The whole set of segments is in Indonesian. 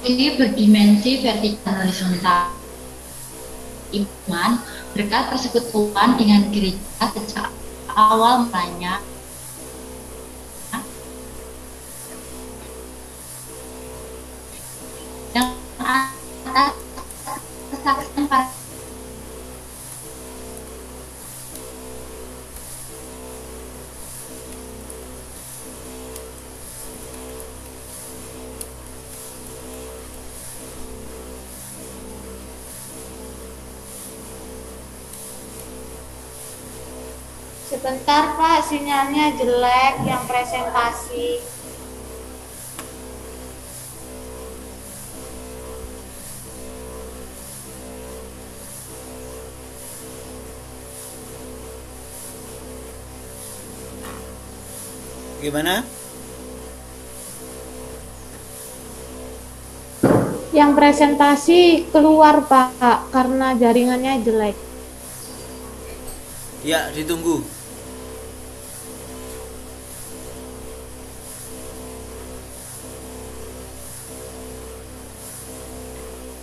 Ini berdimensi vertikal horizontal iman berkat persekutuan dengan gereja sejak awal mulanya yang atas kesaksian para Sebentar Pak, sinyalnya jelek yang presentasi. Gimana? Yang presentasi keluar Pak, karena jaringannya jelek. Ya, ditunggu.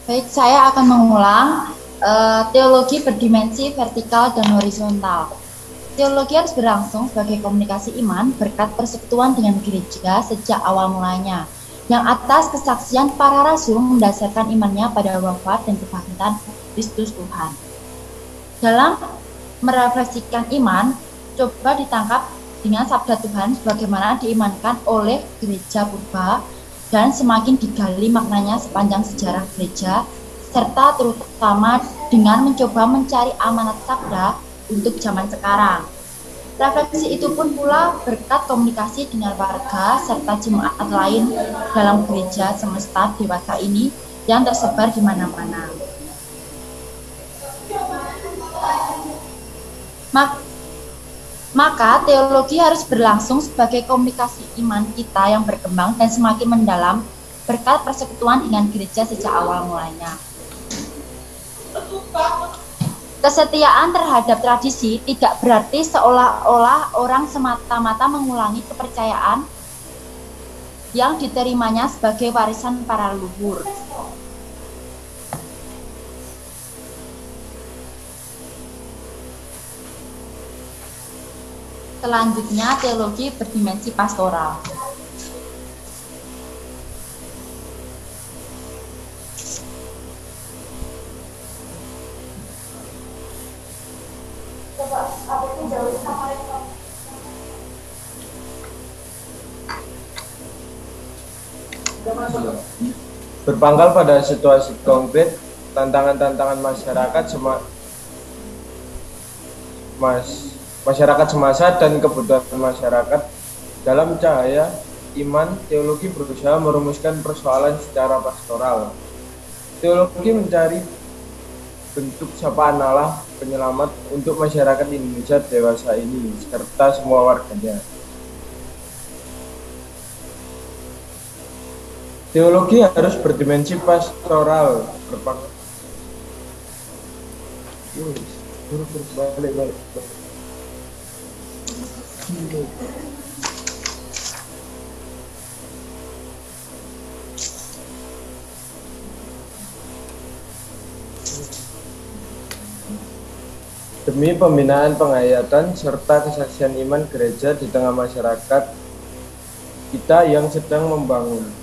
Baik, saya akan mengulang teologi berdimensi vertikal dan horizontal. Teologi harus berlangsung sebagai komunikasi iman berkat persekutuan dengan gereja sejak awal mulanya, yang atas kesaksian para rasul mendasarkan imannya pada wafat dan kebangkitan Kristus Tuhan. Dalam merefleksikan iman, coba ditangkap dengan sabda Tuhan sebagaimana diimankan oleh gereja purba dan semakin digali maknanya sepanjang sejarah gereja, serta terutama dengan mencoba mencari amanat sabda untuk zaman sekarang. Refleksi itu pun pula berkat komunikasi dengan warga serta jemaat lain dalam gereja semesta dewasa ini yang tersebar di mana-mana. Maka teologi harus berlangsung sebagai komunikasi iman kita yang berkembang dan semakin mendalam berkat persekutuan dengan gereja sejak awal mulanya. Kesetiaan terhadap tradisi tidak berarti seolah-olah orang semata-mata mengulangi kepercayaan yang diterimanya sebagai warisan para leluhur. Selanjutnya, teologi berdimensi pastoral. Berpangkal pada situasi konkret, tantangan-tantangan masyarakat semasa dan kebutuhan masyarakat. Dalam cahaya iman, teologi berusaha merumuskan persoalan secara pastoral. Teologi mencari bentuk sapaan Allah penyelamat untuk masyarakat Indonesia dewasa ini serta semua warganya. Teologi harus berdimensi pastoral, balik. Demi pembinaan penghayatan serta kesaksian iman gereja di tengah masyarakat kita yang sedang membangun.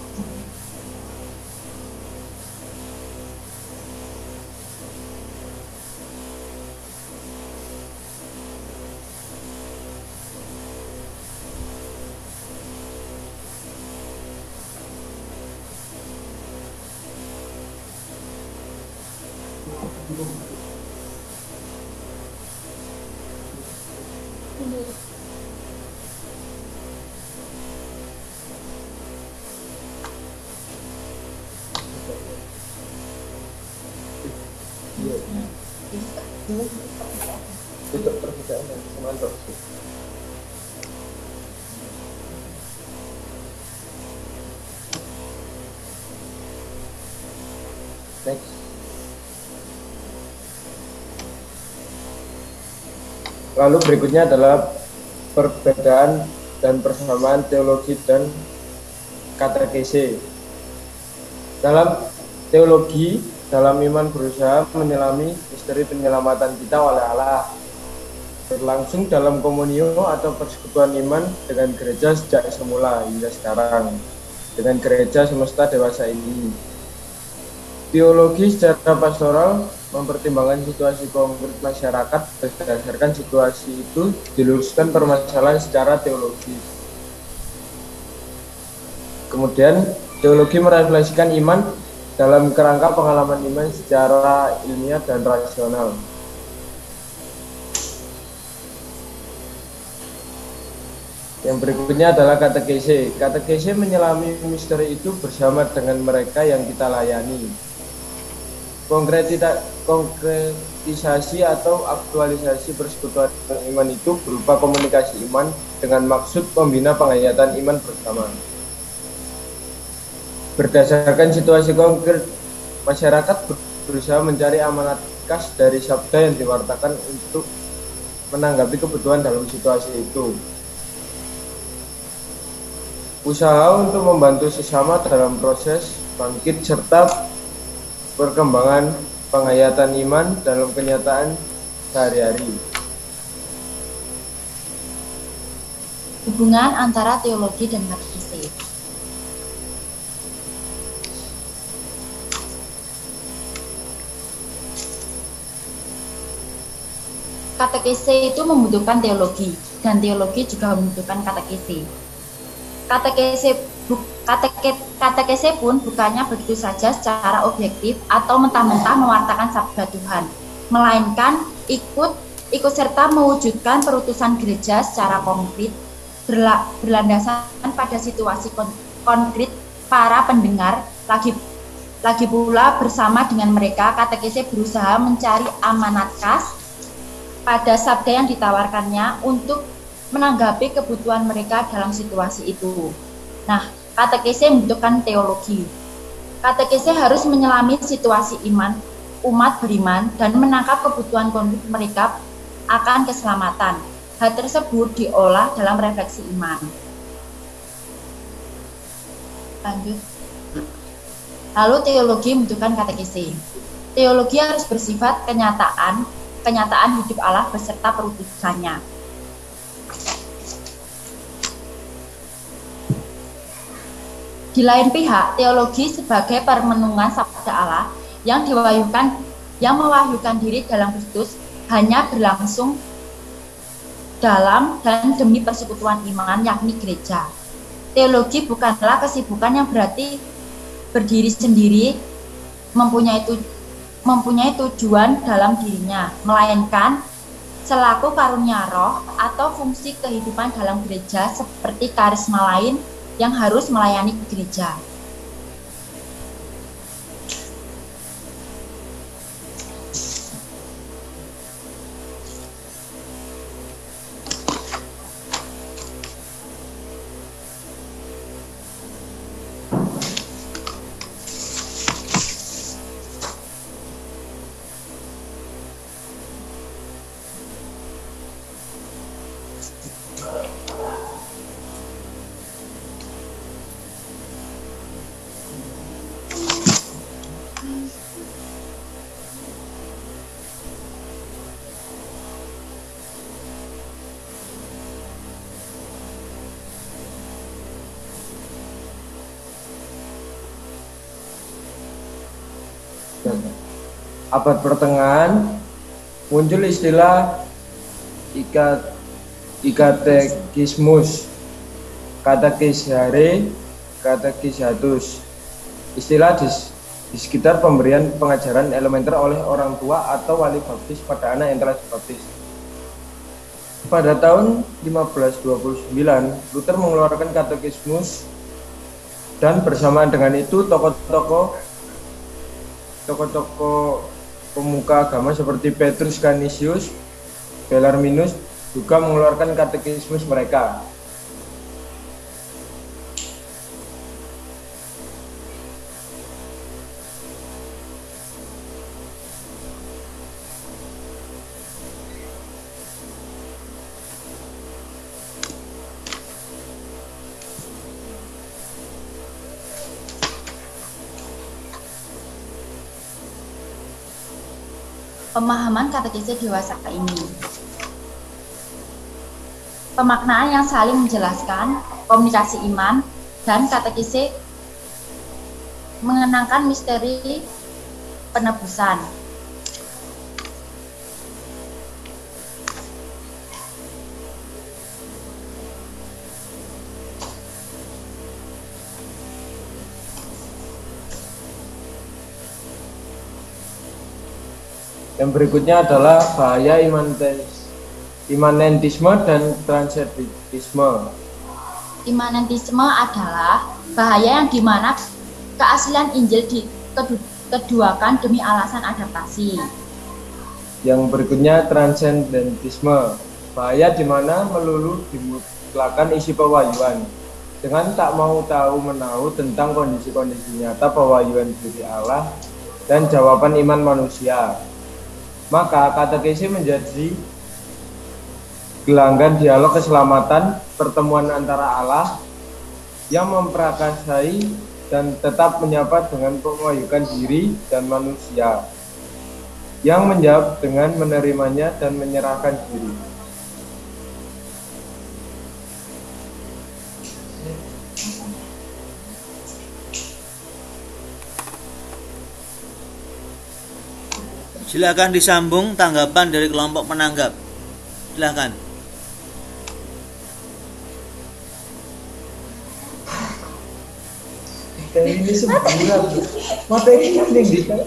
Next. Lalu berikutnya adalah perbedaan dan persamaan teologi dan katekese. Dalam teologi, dalam iman berusaha menyelami misteri penyelamatan kita oleh Allah, berlangsung dalam komunio atau persekutuan iman dengan gereja sejak semula hingga sekarang, dengan gereja semesta dewasa ini. Teologi secara pastoral mempertimbangkan situasi konkret masyarakat, berdasarkan situasi itu diluruskan permasalahan secara teologis. Kemudian teologi merefleksikan iman dalam kerangka pengalaman iman secara ilmiah dan rasional. Yang berikutnya adalah katekese. Katekese menyelami misteri itu bersama dengan mereka yang kita layani. Konkretisasi atau aktualisasi persekutuan iman itu berupa komunikasi iman dengan maksud membina penghayatan iman bersama. Berdasarkan situasi konkret, masyarakat berusaha mencari amanat khas dari sabda yang diwartakan untuk menanggapi kebutuhan dalam situasi itu. Usaha untuk membantu sesama dalam proses bangkit serta perkembangan penghayatan iman dalam kenyataan sehari-hari. Hubungan antara teologi dan katekese. Katekese itu membutuhkan teologi, dan teologi juga membutuhkan katekese. Katekese pun bukannya begitu saja secara objektif atau mentah-mentah mewartakan sabda Tuhan, melainkan ikut serta mewujudkan perutusan gereja secara konkret, berlandaskan pada situasi konkret para pendengar. Lagi pula bersama dengan mereka, katekese berusaha mencari amanat khas pada sabda yang ditawarkannya untuk menanggapi kebutuhan mereka dalam situasi itu. Nah, katekese membutuhkan teologi. Katekese harus menyelami situasi umat beriman dan menangkap kebutuhan konkret mereka akan keselamatan. Hal tersebut diolah dalam refleksi iman. Lanjut. Lalu teologi membutuhkan katekese. Teologi harus bersifat kenyataan hidup Allah beserta perutusannya. Di lain pihak, teologi sebagai permenungan sabda Allah yang mewahyukan diri dalam Kristus hanya berlangsung dalam dan demi persekutuan iman, yakni gereja. Teologi bukanlah kesibukan yang berarti berdiri sendiri, mempunyai tujuan dalam dirinya, melainkan selaku karunia roh atau fungsi kehidupan dalam gereja seperti karisma lain yang harus melayani gereja. Abad pertengahan muncul istilah ikatekismus, katekisare, katekisatus. Istilah di sekitar pemberian pengajaran elementer oleh orang tua atau wali baptis pada anak yang telah dibaptis. Pada tahun 1529, Luther mengeluarkan katekismus, dan bersamaan dengan itu tokoh-tokoh pemuka agama seperti Petrus Canisius, Bellarminus juga mengeluarkan katekismus mereka. pemahaman katekese dewasa ini. Pemaknaan yang saling menjelaskan, komunikasi iman, dan katekese mengenangkan misteri penebusan. Yang berikutnya adalah bahaya imanentisme dan transendentisme. Imanentisme adalah bahaya yang dimana keaslian Injil dikeduakan demi alasan adaptasi. Yang berikutnya transendentisme, bahaya dimana melulu dimutlakan isi pewahyuan dengan tak mau tahu menahu tentang kondisi-kondisi nyata pewahyuan diri Allah dan jawaban iman manusia. Maka katekese menjadi gelanggang dialog keselamatan pertemuan antara Allah yang memprakasai dan tetap menyapa dengan pewahyukan diri dan manusia yang menjawab dengan menerimanya dan menyerahkan diri. Silakan disambung tanggapan dari kelompok penanggap. Silakan. Ini sebulan materi yang detail.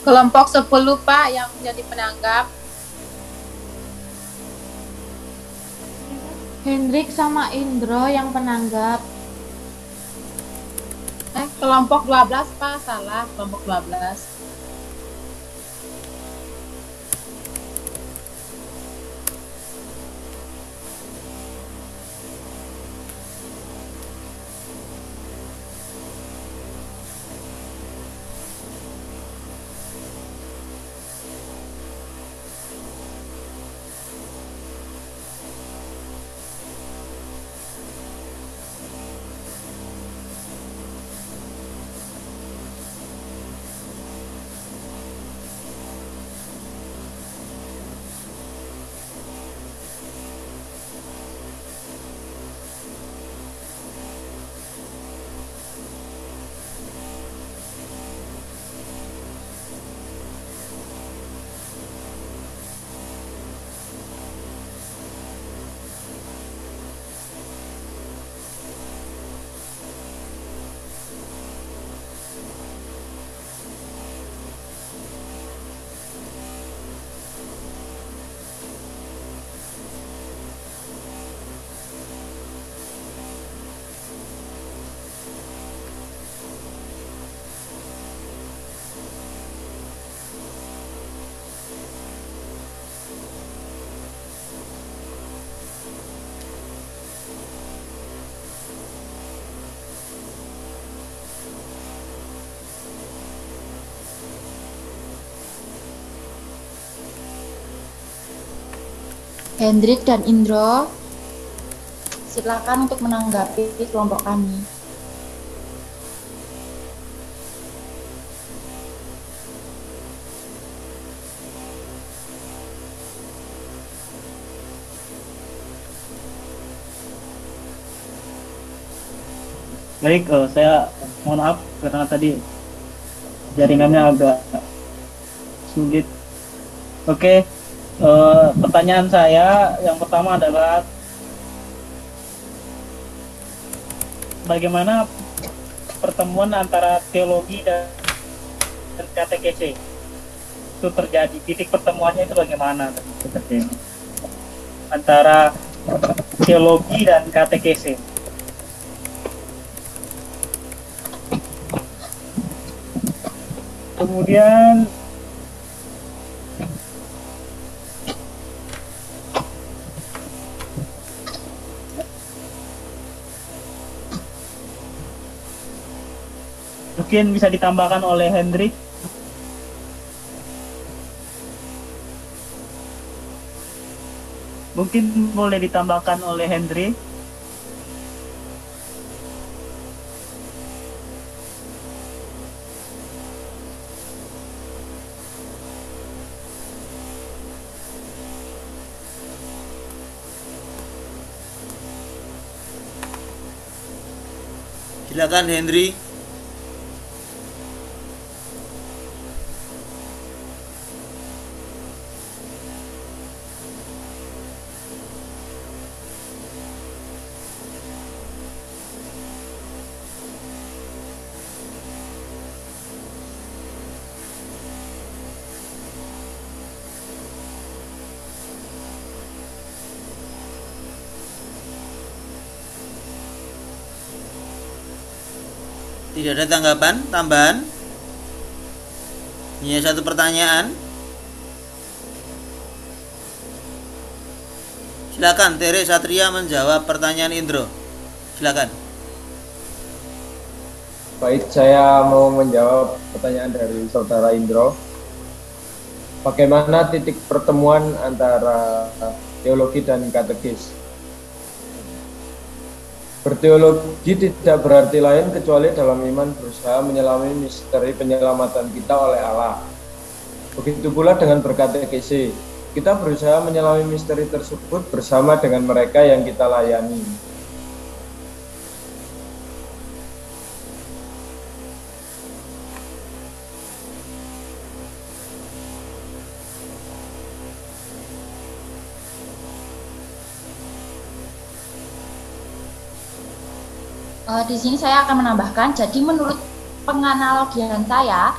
Kelompok 10 Pak yang menjadi penanggap. Hendrik sama Indro yang penanggap. Kelompok 12 Pak, salah, kelompok 12. Hendrik dan Indro, silakan untuk menanggapi kelompok kami. Baik, saya mohon maaf karena tadi jaringannya agak sulit. Oke, pertanyaan saya yang pertama adalah bagaimana pertemuan antara teologi dan katekese itu terjadi? Titik pertemuannya itu bagaimana terjadi antara teologi dan katekese? Kemudian mungkin bisa ditambahkan oleh Hendrik. Mungkin boleh ditambahkan oleh Hendrik. Silakan Henry. Tidak ada tanggapan tambahan? Hanya satu pertanyaan. Silakan Tere Satria menjawab pertanyaan Indro. Silakan. Baik, saya mau menjawab pertanyaan dari saudara Indro. Bagaimana titik pertemuan antara teologi dan katekis? Berteologi tidak berarti lain kecuali dalam iman berusaha menyelami misteri penyelamatan kita oleh Allah. Begitu pula dengan berkatekese, kita berusaha menyelami misteri tersebut bersama dengan mereka yang kita layani. Di sini saya akan menambahkan, jadi menurut penganalogian saya,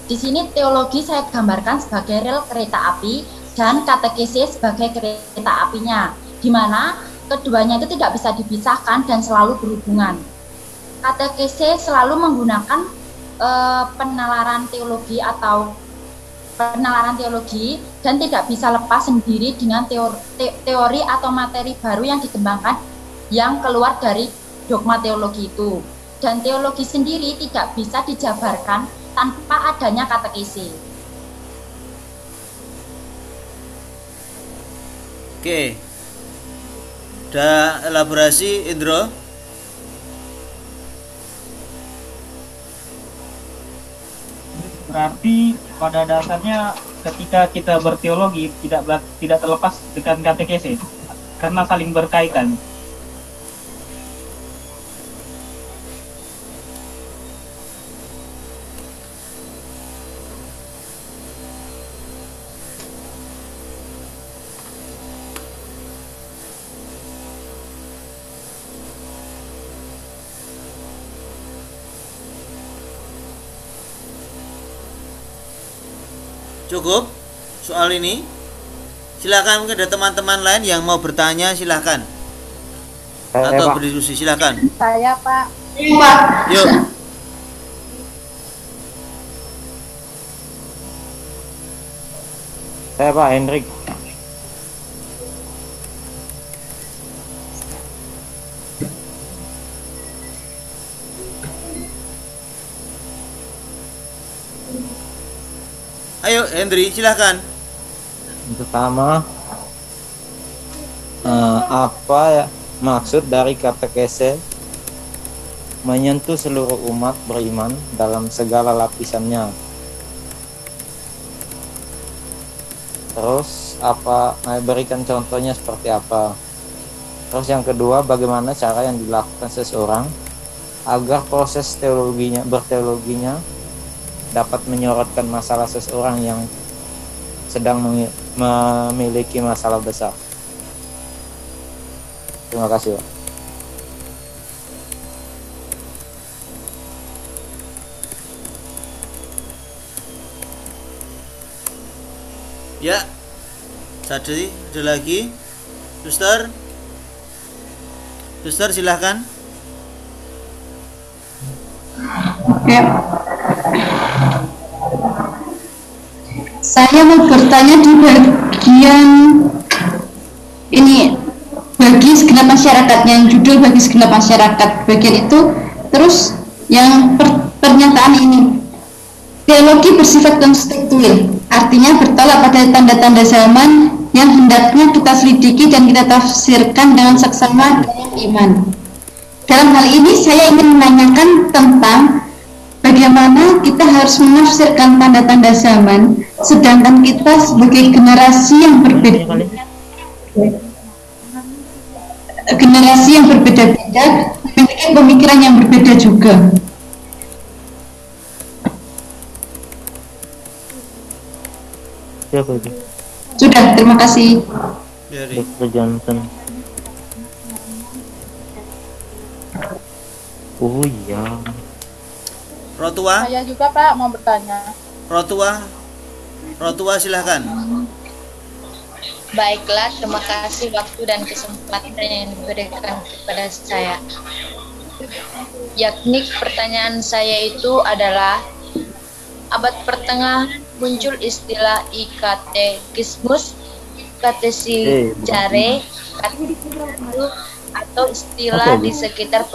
di sini teologi saya gambarkan sebagai rel kereta api dan katekese sebagai kereta apinya, di mana keduanya itu tidak bisa dipisahkan dan selalu berhubungan. Katekese selalu menggunakan penalaran teologi atau penalaran teologi dan tidak bisa lepas sendiri dengan teori atau materi baru yang dikembangkan yang keluar dari dogma teologi itu, dan teologi sendiri tidak bisa dijabarkan tanpa adanya katekese. Oke. Ada elaborasi Indro? Berarti pada dasarnya ketika kita berteologi tidak terlepas dengan katekese karena saling berkaitan. Cukup soal ini? Silakan, mungkin ada teman-teman lain yang mau bertanya, silakan. Atau berdiskusi, silakan. Saya Pak. Yuk. Saya Pak Hendrik. Ayo Hendri, silakan. Pertama, apa ya maksud dari katekese menyentuh seluruh umat beriman dalam segala lapisannya? Terus berikan contohnya seperti apa? Terus yang kedua, bagaimana cara yang dilakukan seseorang agar proses berteologinya dapat menyorotkan masalah seseorang yang sedang memiliki masalah besar. Terima kasih, Pak. Ya, ada lagi, Suster. Suster, silahkan. Ya. Saya mau bertanya di bagian ini, bagi segenap masyarakat, yang judul bagi segenap masyarakat bagian itu, terus yang pernyataan ini, teologi bersifat kontekstual, artinya bertolak pada tanda-tanda zaman yang hendaknya kita selidiki dan kita tafsirkan dengan seksama dengan iman. Dalam hal ini saya ingin menanyakan tentang bagaimana kita harus menafsirkan tanda-tanda zaman, sedangkan kita sebagai generasi yang berbeda-beda memiliki pemikiran yang berbeda juga. Siapa itu? Sudah, terima kasih. Dr. Johnson. Oh iya. Rotua, Saya juga Pak mau bertanya. Rotua silahkan. Baiklah, terima kasih waktu dan kesempatan yang diberikan kepada saya. Yakni pertanyaan saya itu adalah, abad pertengahan muncul istilah ikatekismus, katesijare, atau istilah di sekitar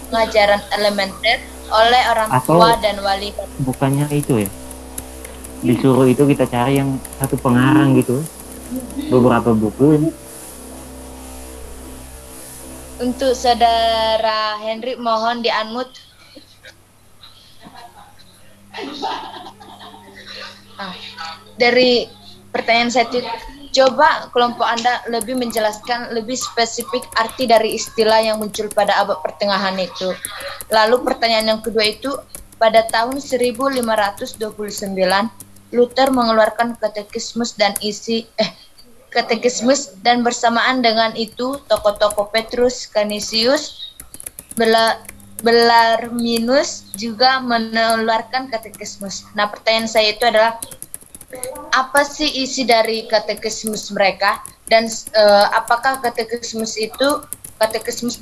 pengajaran elementer oleh orang tua dan wali. Bukannya itu ya? Disuruh itu kita cari yang satu pengarang gitu. Beberapa buku. Untuk saudara Henry mohon di-unmute. Dari pertanyaan saya itu, coba kelompok Anda lebih menjelaskan lebih spesifik arti dari istilah yang muncul pada abad pertengahan itu. Lalu pertanyaan yang kedua itu, pada tahun 1529 Luther mengeluarkan katekismus dan bersamaan dengan itu tokoh-tokoh Petrus, Canisius, Bellarminus juga mengeluarkan katekismus. Nah, pertanyaan saya itu adalah, apa sih isi dari katekismus mereka, dan apakah katekismus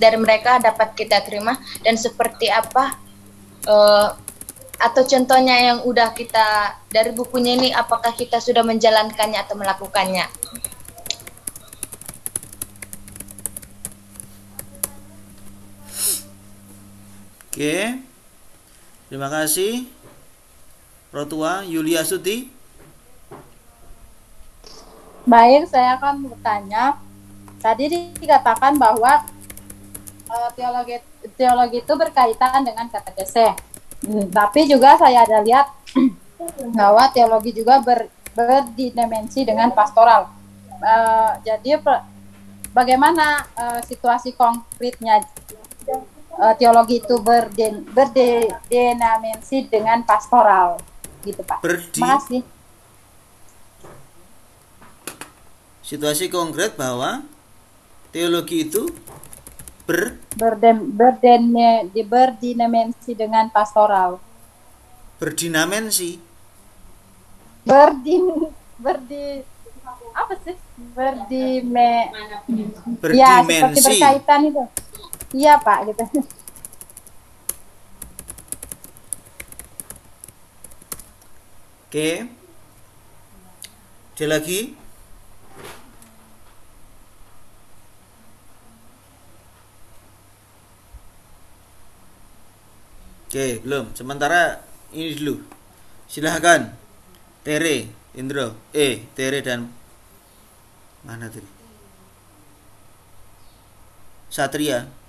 dari mereka dapat kita terima, dan seperti apa atau contohnya yang udah kita dari bukunya ini, apakah kita sudah menjalankannya atau melakukannya? Oke, terima kasih. Rotua Yulia Suti. Baik, saya akan bertanya. Tadi dikatakan bahwa teologi itu berkaitan dengan katekese. Tapi juga saya ada lihat bahwa teologi juga berdimensi dengan pastoral. Jadi bagaimana situasi konkretnya teologi itu berdimensi dengan pastoral, gitu Pak. Terima kasih. Situasi konkret bahwa teologi itu berdimensi dengan pastoral. Berdinamensi. Apa sih? Berdimensi. Ya, seperti berkaitan itu. Iya Pak, gitu. Oke. Ada lagi? Oke, belum. Sementara ini dulu. Silahkan. Tere, Indro, Tere dan mana tadi? Satria.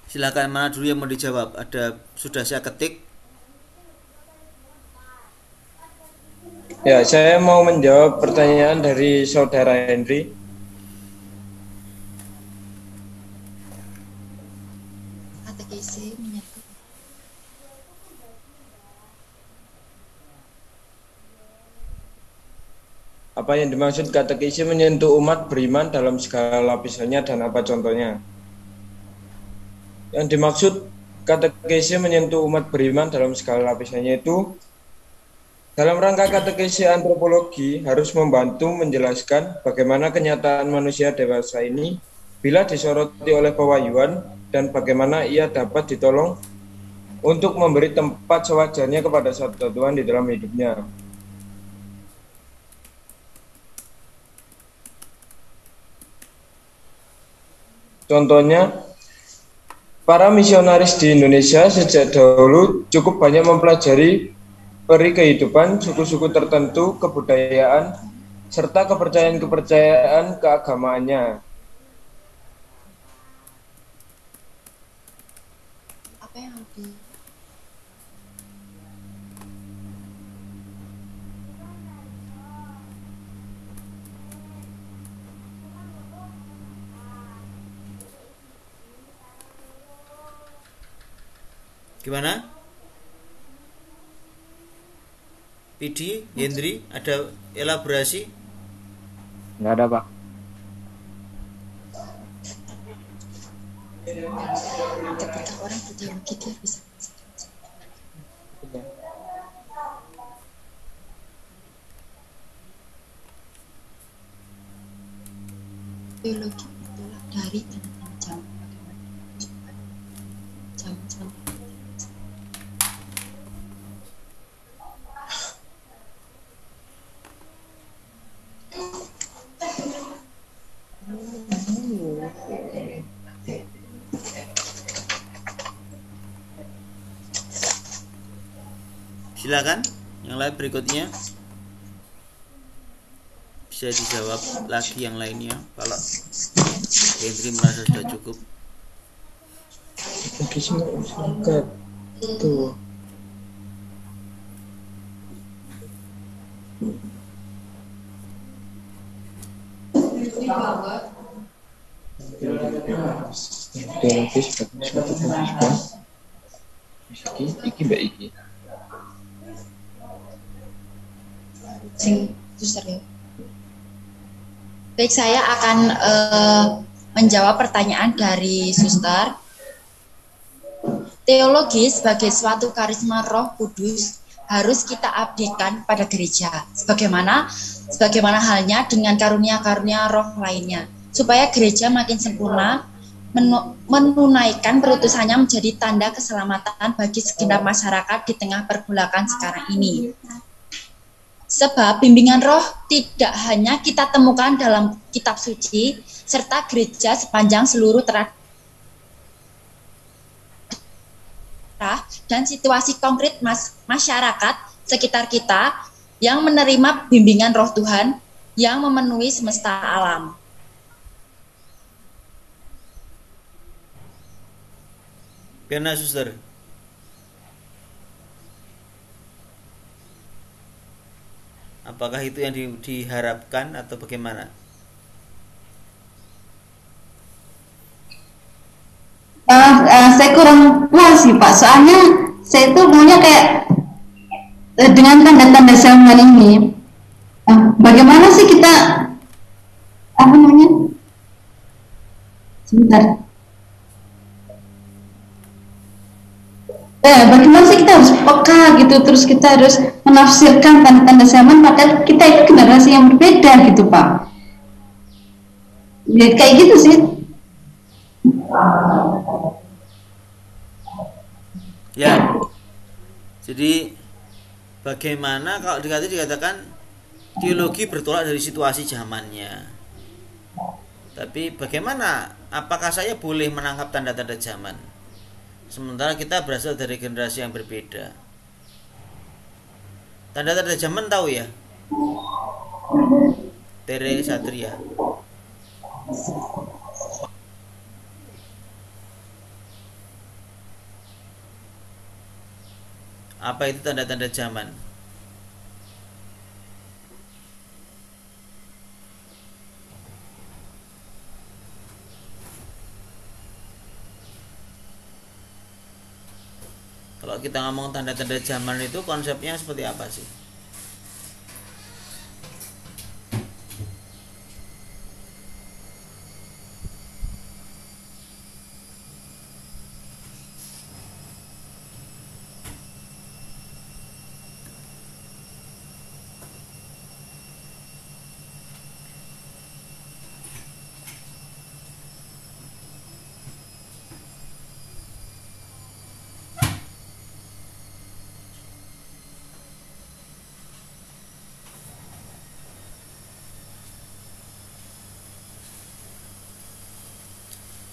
Silakan, mana dulu yang mau dijawab? Sudah saya ketik. Ya, saya mau menjawab pertanyaan dari Saudara Henry. Katekesi menyangkut Apa yang dimaksud katekesi menyentuh umat beriman dalam segala lapisannya dan apa contohnya? Yang dimaksud katekesi menyentuh umat beriman dalam segala lapisannya itu dalam rangka katekesi antropologi harus membantu menjelaskan bagaimana kenyataan manusia dewasa ini bila disoroti oleh pewahyuan dan bagaimana ia dapat ditolong untuk memberi tempat sewajarnya kepada Sabda Tuhan di dalam hidupnya. Contohnya, para misionaris di Indonesia sejak dahulu cukup banyak mempelajari peri kehidupan suku-suku tertentu, kebudayaan, serta kepercayaan-kepercayaan keagamaannya. apa yang harus di Gimana? PD, Hendri, ada elaborasi? Nggak ada, Pak. ketika orang berteologi dia bisa teologi bertolak dari tanda-tanda zaman bagaimana zaman-zaman Silakan, yang lain berikutnya bisa dijawab lagi yang lainnya kalau Hendri merasa sudah cukup. Tuh. Iki mbak iki. Suster ya. Baik, saya akan menjawab pertanyaan dari Suster. Teologi sebagai suatu karisma Roh Kudus harus kita abdikan pada gereja, sebagaimana halnya dengan karunia-karunia Roh lainnya, supaya gereja makin sempurna menunaikan perutusannya menjadi tanda keselamatan bagi segenap masyarakat di tengah pergolakan sekarang ini. Sebab bimbingan roh tidak hanya kita temukan dalam kitab suci, serta gereja sepanjang seluruh dan situasi konkret masyarakat sekitar kita yang menerima bimbingan roh Tuhan yang memenuhi semesta alam. Karena Suster, apakah itu yang diharapkan atau bagaimana? Saya kurang puas sih Pak, soalnya saya itu maunya kayak dengan tanda-tanda zaman ini, bagaimana sih kita apa namanya? Sebentar. Bagaimana sih kita harus peka gitu, terus kita harus menafsirkan tanda-tanda zaman, padahal kita itu generasi yang berbeda gitu Pak. Ya, kayak gitu sih. Ya, jadi bagaimana kalau dikatakan teologi bertolak dari situasi zamannya, tapi bagaimana, apakah saya boleh menangkap tanda-tanda zaman sementara kita berasal dari generasi yang berbeda? Tanda-tanda zaman tahu ya, Tere Satria? Apa itu tanda-tanda zaman? Kalau kita ngomong tanda-tanda zaman itu konsepnya seperti apa sih?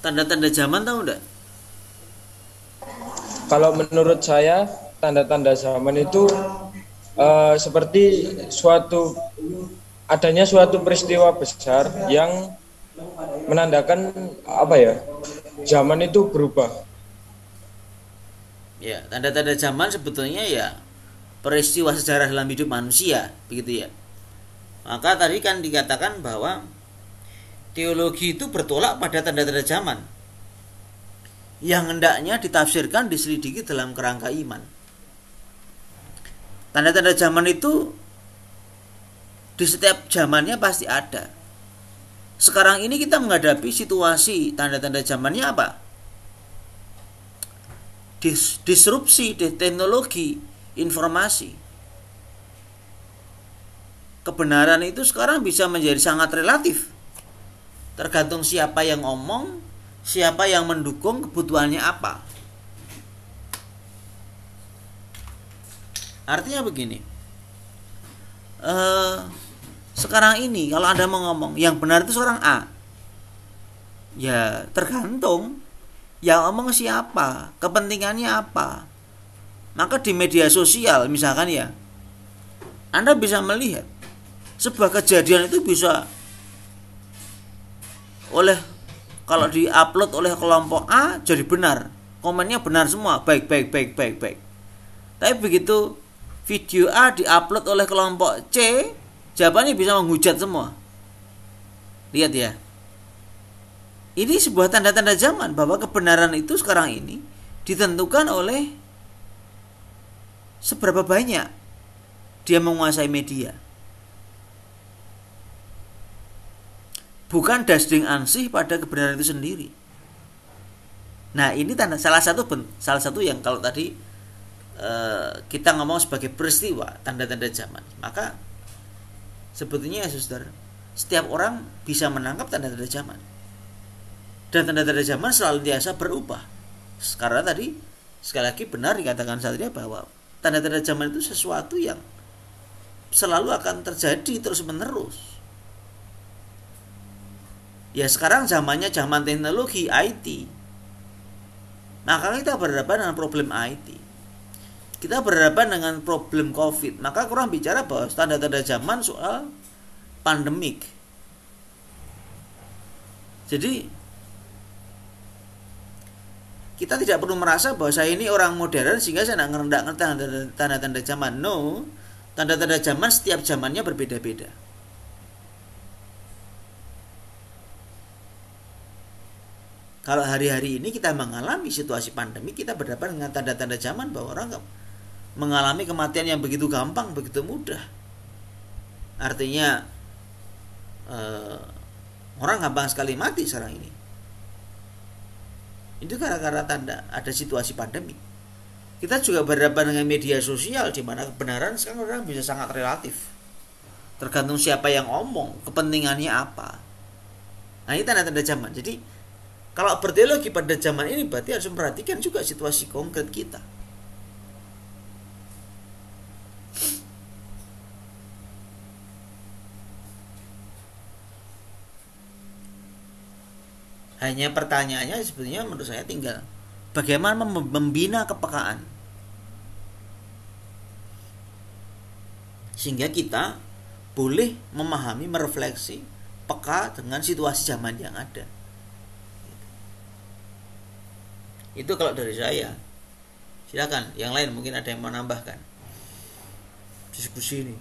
Tanda-tanda zaman tahu enggak? Kalau menurut saya tanda-tanda zaman itu seperti adanya suatu peristiwa besar yang menandakan apa ya, zaman itu berubah. Ya, tanda-tanda zaman sebetulnya ya peristiwa sejarah dalam hidup manusia, begitu ya. Maka tadi kan dikatakan bahwa teologi itu bertolak pada tanda-tanda zaman yang hendaknya ditafsirkan, diselidiki dalam kerangka iman. Tanda-tanda zaman itu di setiap zamannya pasti ada. Sekarang ini kita menghadapi situasi tanda-tanda zamannya apa? Disrupsi teknologi informasi. Kebenaran itu sekarang bisa menjadi sangat relatif. Tergantung siapa yang ngomong, siapa yang mendukung, kebutuhannya apa. Artinya begini, sekarang ini kalau Anda mau ngomong yang benar itu seorang A, ya tergantung yang ngomong siapa, kepentingannya apa. Maka di media sosial misalkan ya, Anda bisa melihat sebuah kejadian itu bisa kalau diupload oleh kelompok A jadi benar, komennya benar semua, baik. Tapi begitu video A diupload oleh kelompok C, jawabannya bisa menghujat semua. Lihat ya, ini sebuah tanda-tanda zaman bahwa kebenaran itu sekarang ini ditentukan oleh seberapa banyak dia menguasai media. Bukan dasding ansih pada kebenaran itu sendiri. Nah, ini salah satu yang kalau tadi kita ngomong sebagai peristiwa tanda-tanda zaman. Maka sebetulnya ya saudara, setiap orang bisa menangkap tanda-tanda zaman. Dan tanda-tanda zaman selalu biasa berubah. Karena tadi sekali lagi benar dikatakan Satria bahwa tanda-tanda zaman itu sesuatu yang selalu akan terjadi terus-menerus. Ya sekarang zamannya zaman teknologi IT. Maka kita berhadapan dengan problem IT. Kita berhadapan dengan problem COVID. Maka kurang bicara bahwa tanda-tanda zaman soal pandemik. Jadi kita tidak perlu merasa bahwa saya ini orang modern sehingga saya tidak ngerti tanda-tanda zaman. No, tanda-tanda zaman setiap zamannya berbeda-beda. Kalau hari-hari ini kita mengalami situasi pandemi, kita berhadapan dengan tanda-tanda zaman bahwa orang mengalami kematian yang begitu gampang, begitu mudah. Artinya orang gampang sekali mati sekarang ini. Itu gara-gara tanda ada situasi pandemi. Kita juga berhadapan dengan media sosial di mana kebenaran sekarang orang bisa sangat relatif. Tergantung siapa yang ngomong, kepentingannya apa. Nah, ini tanda-tanda zaman. Jadi kalau berteologi pada zaman ini berarti harus memperhatikan juga situasi konkret kita. Hanya pertanyaannya sebetulnya menurut saya tinggal bagaimana membina kepekaan sehingga kita boleh memahami, merefleksi, peka dengan situasi zaman yang ada. Itu kalau dari saya. Silakan, yang lain mungkin ada yang mau menambahkan diskusi ini.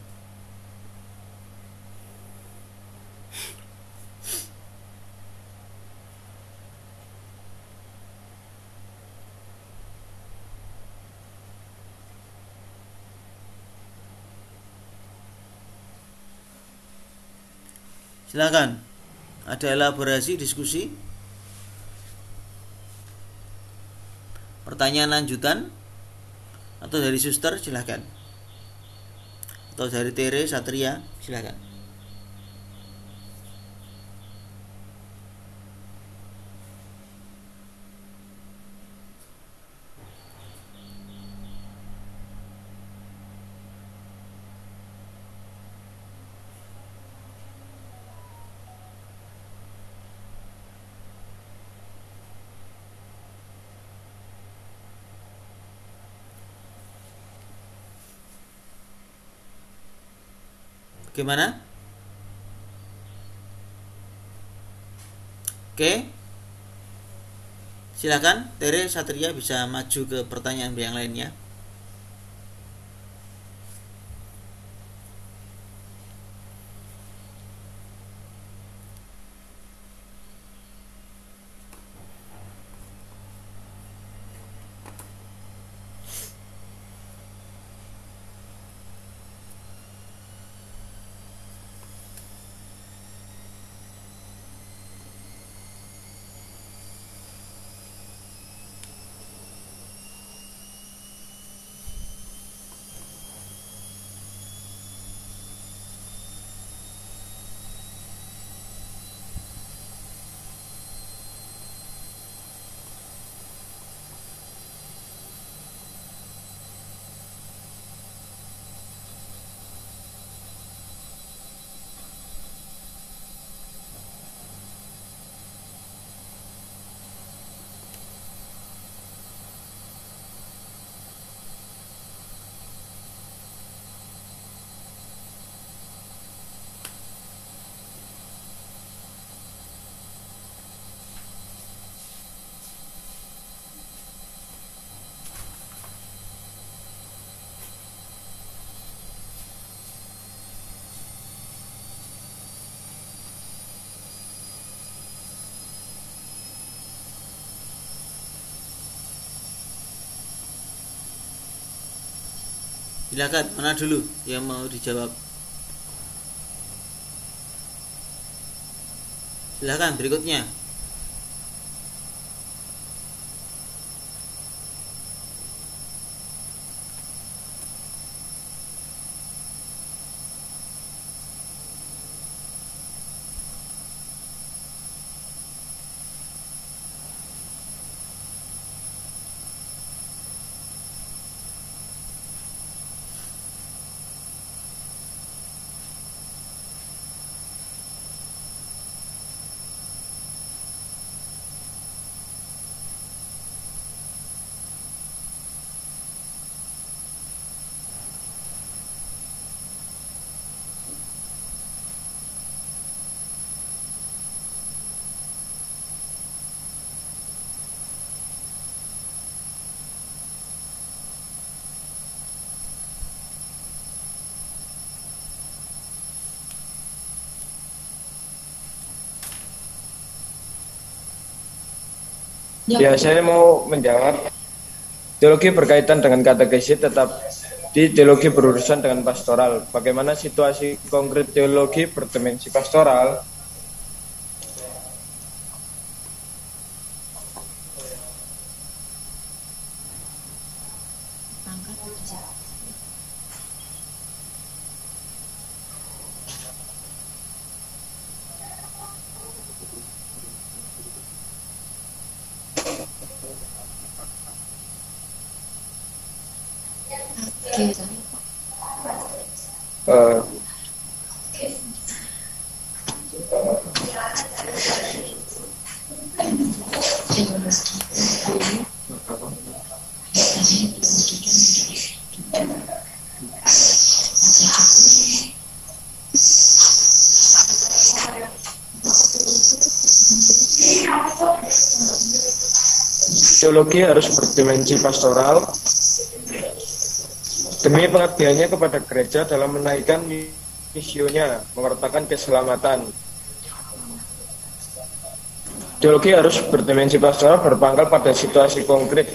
Silakan, ada elaborasi diskusi, pertanyaan lanjutan, atau dari Suster silakan, atau dari Tere Satria silakan. Gimana? Oke. Silakan Tere Satria bisa maju ke pertanyaan yang lainnya. Silakan, mana dulu yang mau dijawab? Silakan berikutnya. Ya, saya mau menjawab. Teologi berkaitan dengan katekesis, tetap di teologi berurusan dengan pastoral. Bagaimana situasi konkret teologi berdimensi pastoral? Teologi harus berdimensi pastoral demi pengabdiannya kepada gereja dalam menaikkan misionya, mewartakan keselamatan. Teologi harus berdimensi pastoral, berpangkal pada situasi konkret,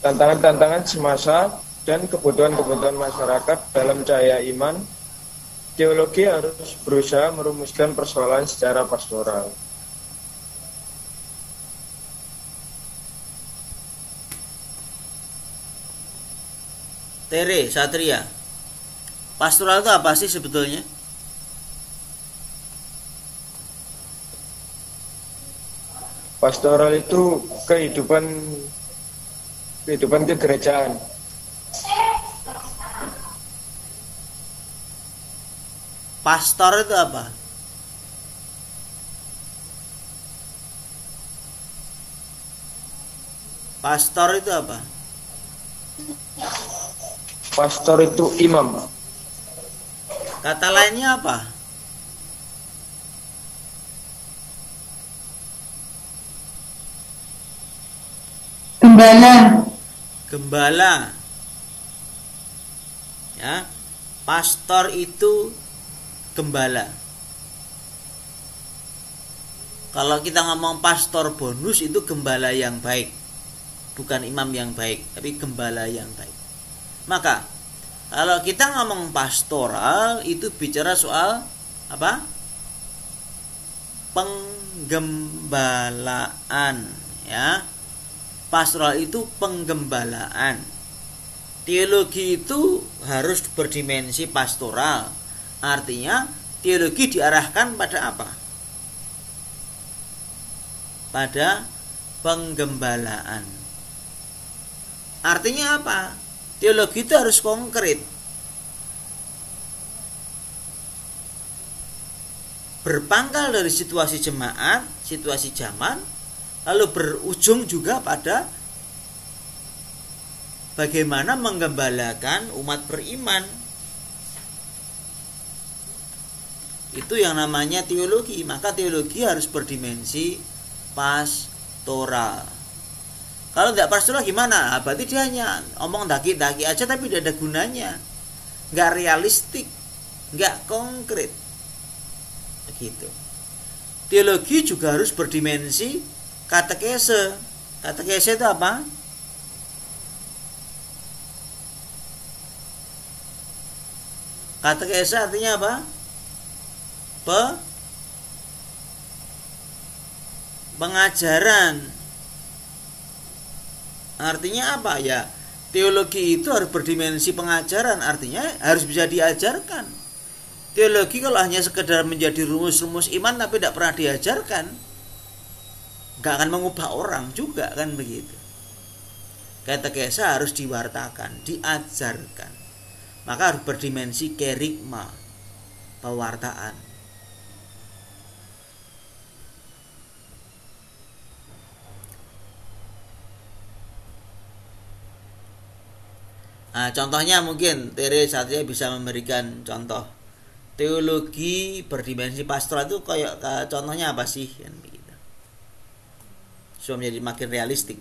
tantangan-tantangan semasa, dan kebutuhan-kebutuhan masyarakat dalam cahaya iman. Teologi harus berusaha merumuskan persoalan secara pastoral. Tere, Satria, pastoral itu apa sih sebetulnya? Pastoral itu kehidupan kegerejaan. Pastor itu apa? Pastor itu apa? Pastor itu imam. Kata lainnya apa? Gembala. Gembala. Ya. Pastor itu gembala. Kalau kita ngomong pastor bonus itu gembala yang baik. Bukan imam yang baik, tapi gembala yang baik. Maka kalau kita ngomong pastoral itu bicara soal apa? Penggembalaan, ya. Pastoral itu penggembalaan. Teologi itu harus berdimensi pastoral. Artinya teologi diarahkan pada apa? Pada penggembalaan. Artinya apa? Teologi itu harus konkret. Berpangkal dari situasi jemaat, situasi zaman, lalu berujung juga pada bagaimana menggembalakan umat beriman. Itu yang namanya teologi. Maka teologi harus berdimensi pastoral. Kalau tidak pastoral gimana? Berarti dia hanya omong daki-daki aja tapi tidak ada gunanya. Nggak realistik, nggak konkret. Begitu. Teologi juga harus berdimensi katekese. Katekese itu apa? Katekese artinya apa? Pengajaran. Artinya apa ya? Teologi itu harus berdimensi pengajaran, artinya harus bisa diajarkan. Teologi kalau hanya sekedar menjadi rumus-rumus iman tapi tidak pernah diajarkan, nggak akan mengubah orang juga, kan begitu. Katekese harus diwartakan, diajarkan. Maka harus berdimensi kerigma, pewartaan. Nah, contohnya mungkin Tere Satria bisa memberikan contoh teologi berdimensi pastoral itu kayak contohnya apa sih? Kan begitu. Supaya menjadi makin realistik.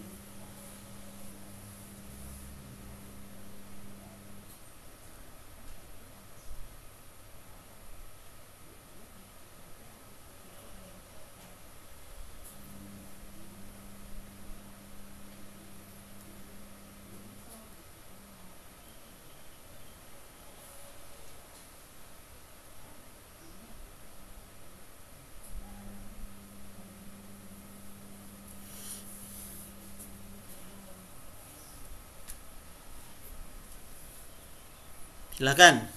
Silakan.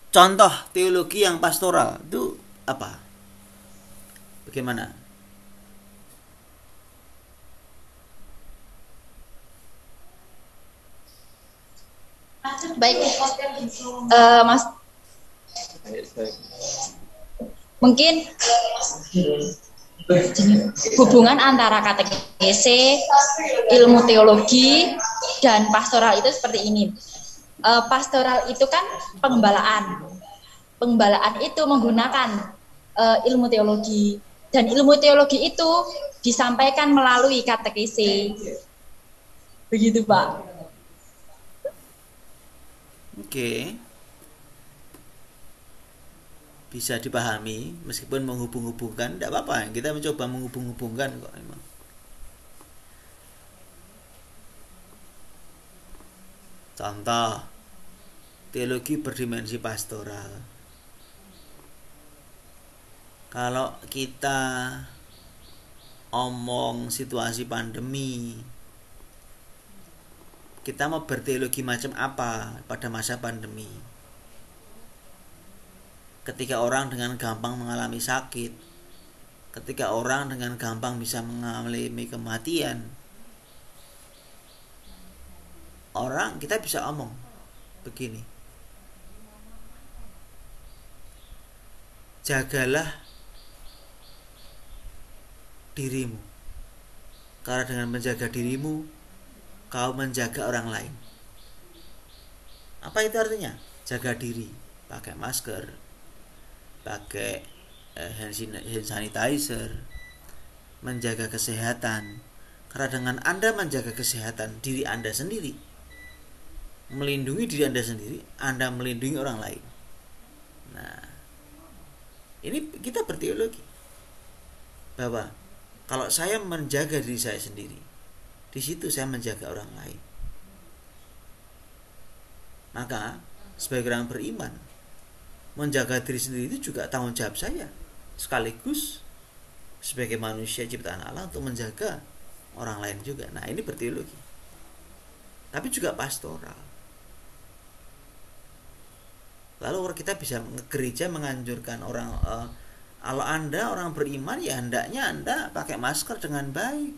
Contoh teologi yang pastoral itu apa? Bagaimana? Baik, Mas. Mungkin hubungan antara katekese, ilmu teologi, dan pastoral itu seperti ini. Pastoral itu kan penggembalaan. Penggembalaan itu menggunakan ilmu teologi, dan ilmu teologi itu disampaikan melalui katekese. Begitu, Pak. Oke. Bisa dipahami meskipun menghubung-hubungkan tidak apa-apa. Kita mencoba menghubung-hubungkan kok memang. Contoh teologi berdimensi pastoral. Kalau kita omong situasi pandemi, kita mau berteologi macam apa pada masa pandemi? Ketika orang dengan gampang mengalami sakit, ketika orang dengan gampang bisa mengalami kematian, kita bisa omong begini: jagalah dirimu, karena dengan menjaga dirimu kau menjaga orang lain. Apa itu artinya? Jaga diri, pakai masker, pakai hand sanitizer, menjaga kesehatan. Karena dengan Anda menjaga kesehatan diri Anda sendiri, melindungi diri Anda sendiri, Anda melindungi orang lain. Nah, ini kita berteologi bahwa kalau saya menjaga diri saya sendiri, di situ saya menjaga orang lain. Maka sebagai orang beriman, menjaga diri sendiri itu juga tanggung jawab saya, sekaligus sebagai manusia ciptaan Allah untuk menjaga orang lain juga. Nah, ini berteologi, tapi juga pastoral. Lalu kita bisa gereja menganjurkan orang, kalau Anda orang beriman, ya hendaknya Anda pakai masker dengan baik,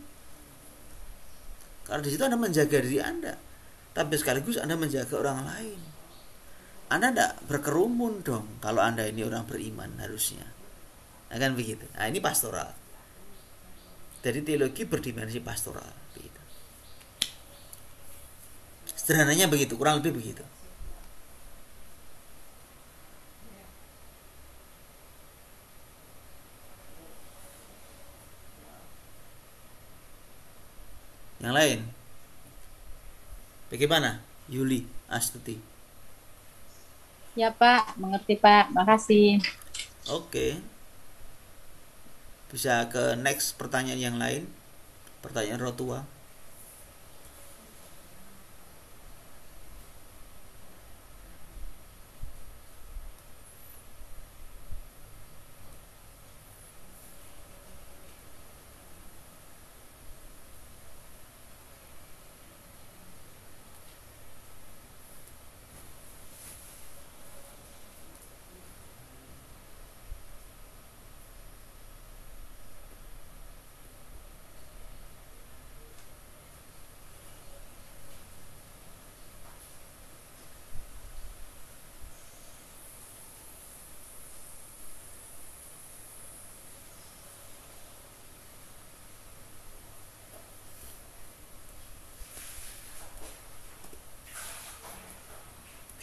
karena di situ Anda menjaga diri Anda, tapi sekaligus Anda menjaga orang lain. Anda tidak berkerumun dong kalau Anda ini orang beriman, harusnya. Nah, kan begitu. Nah, ini pastoral. Jadi teologi berdimensi pastoral. Begitu. Sederhananya begitu, kurang lebih begitu. Yang lain, bagaimana? Yuli Astuti. Ya Pak, mengerti Pak, makasih. Oke. Bisa ke next pertanyaan yang lain. Pertanyaan Rotua.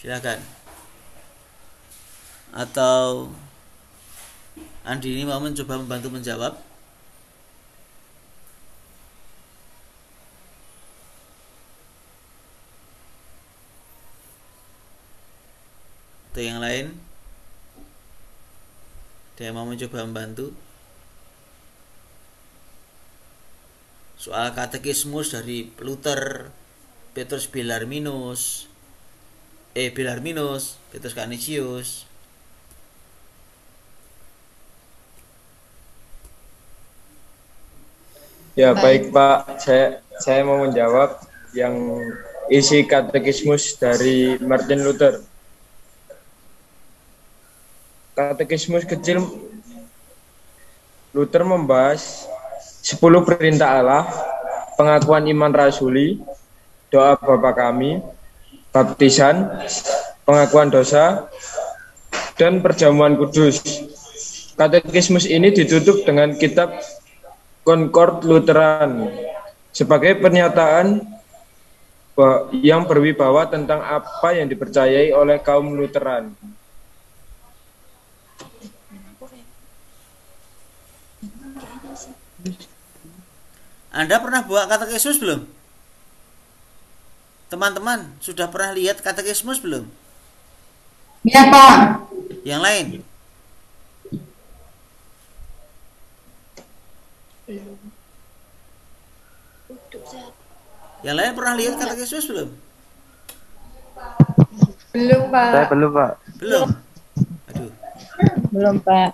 Silakan. Atau Andi ini mau mencoba membantu menjawab? Atau yang lain? Dia mau mencoba membantu? Soal katekismus dari Luther, Petrus Bellarminus, Petrus Canisius. Ya, baik Pak, saya mau menjawab yang isi katekismus dari Martin Luther. Katekismus kecil Luther membahas 10 perintah Allah, pengakuan iman rasuli, doa Bapa kami, baptisan, pengakuan dosa, dan perjamuan kudus. Katekismus ini ditutup dengan kitab Concord Lutheran sebagai pernyataan yang berwibawa tentang apa yang dipercayai oleh kaum Lutheran. Anda pernah buat katekismus belum? Teman-teman, sudah pernah lihat katekismus belum? Ya, Pak. Yang lain? Yang lain pernah lihat katekismus belum? Belum, Pak. Saya belum, Pak. Belum. Aduh. Belum, Pak.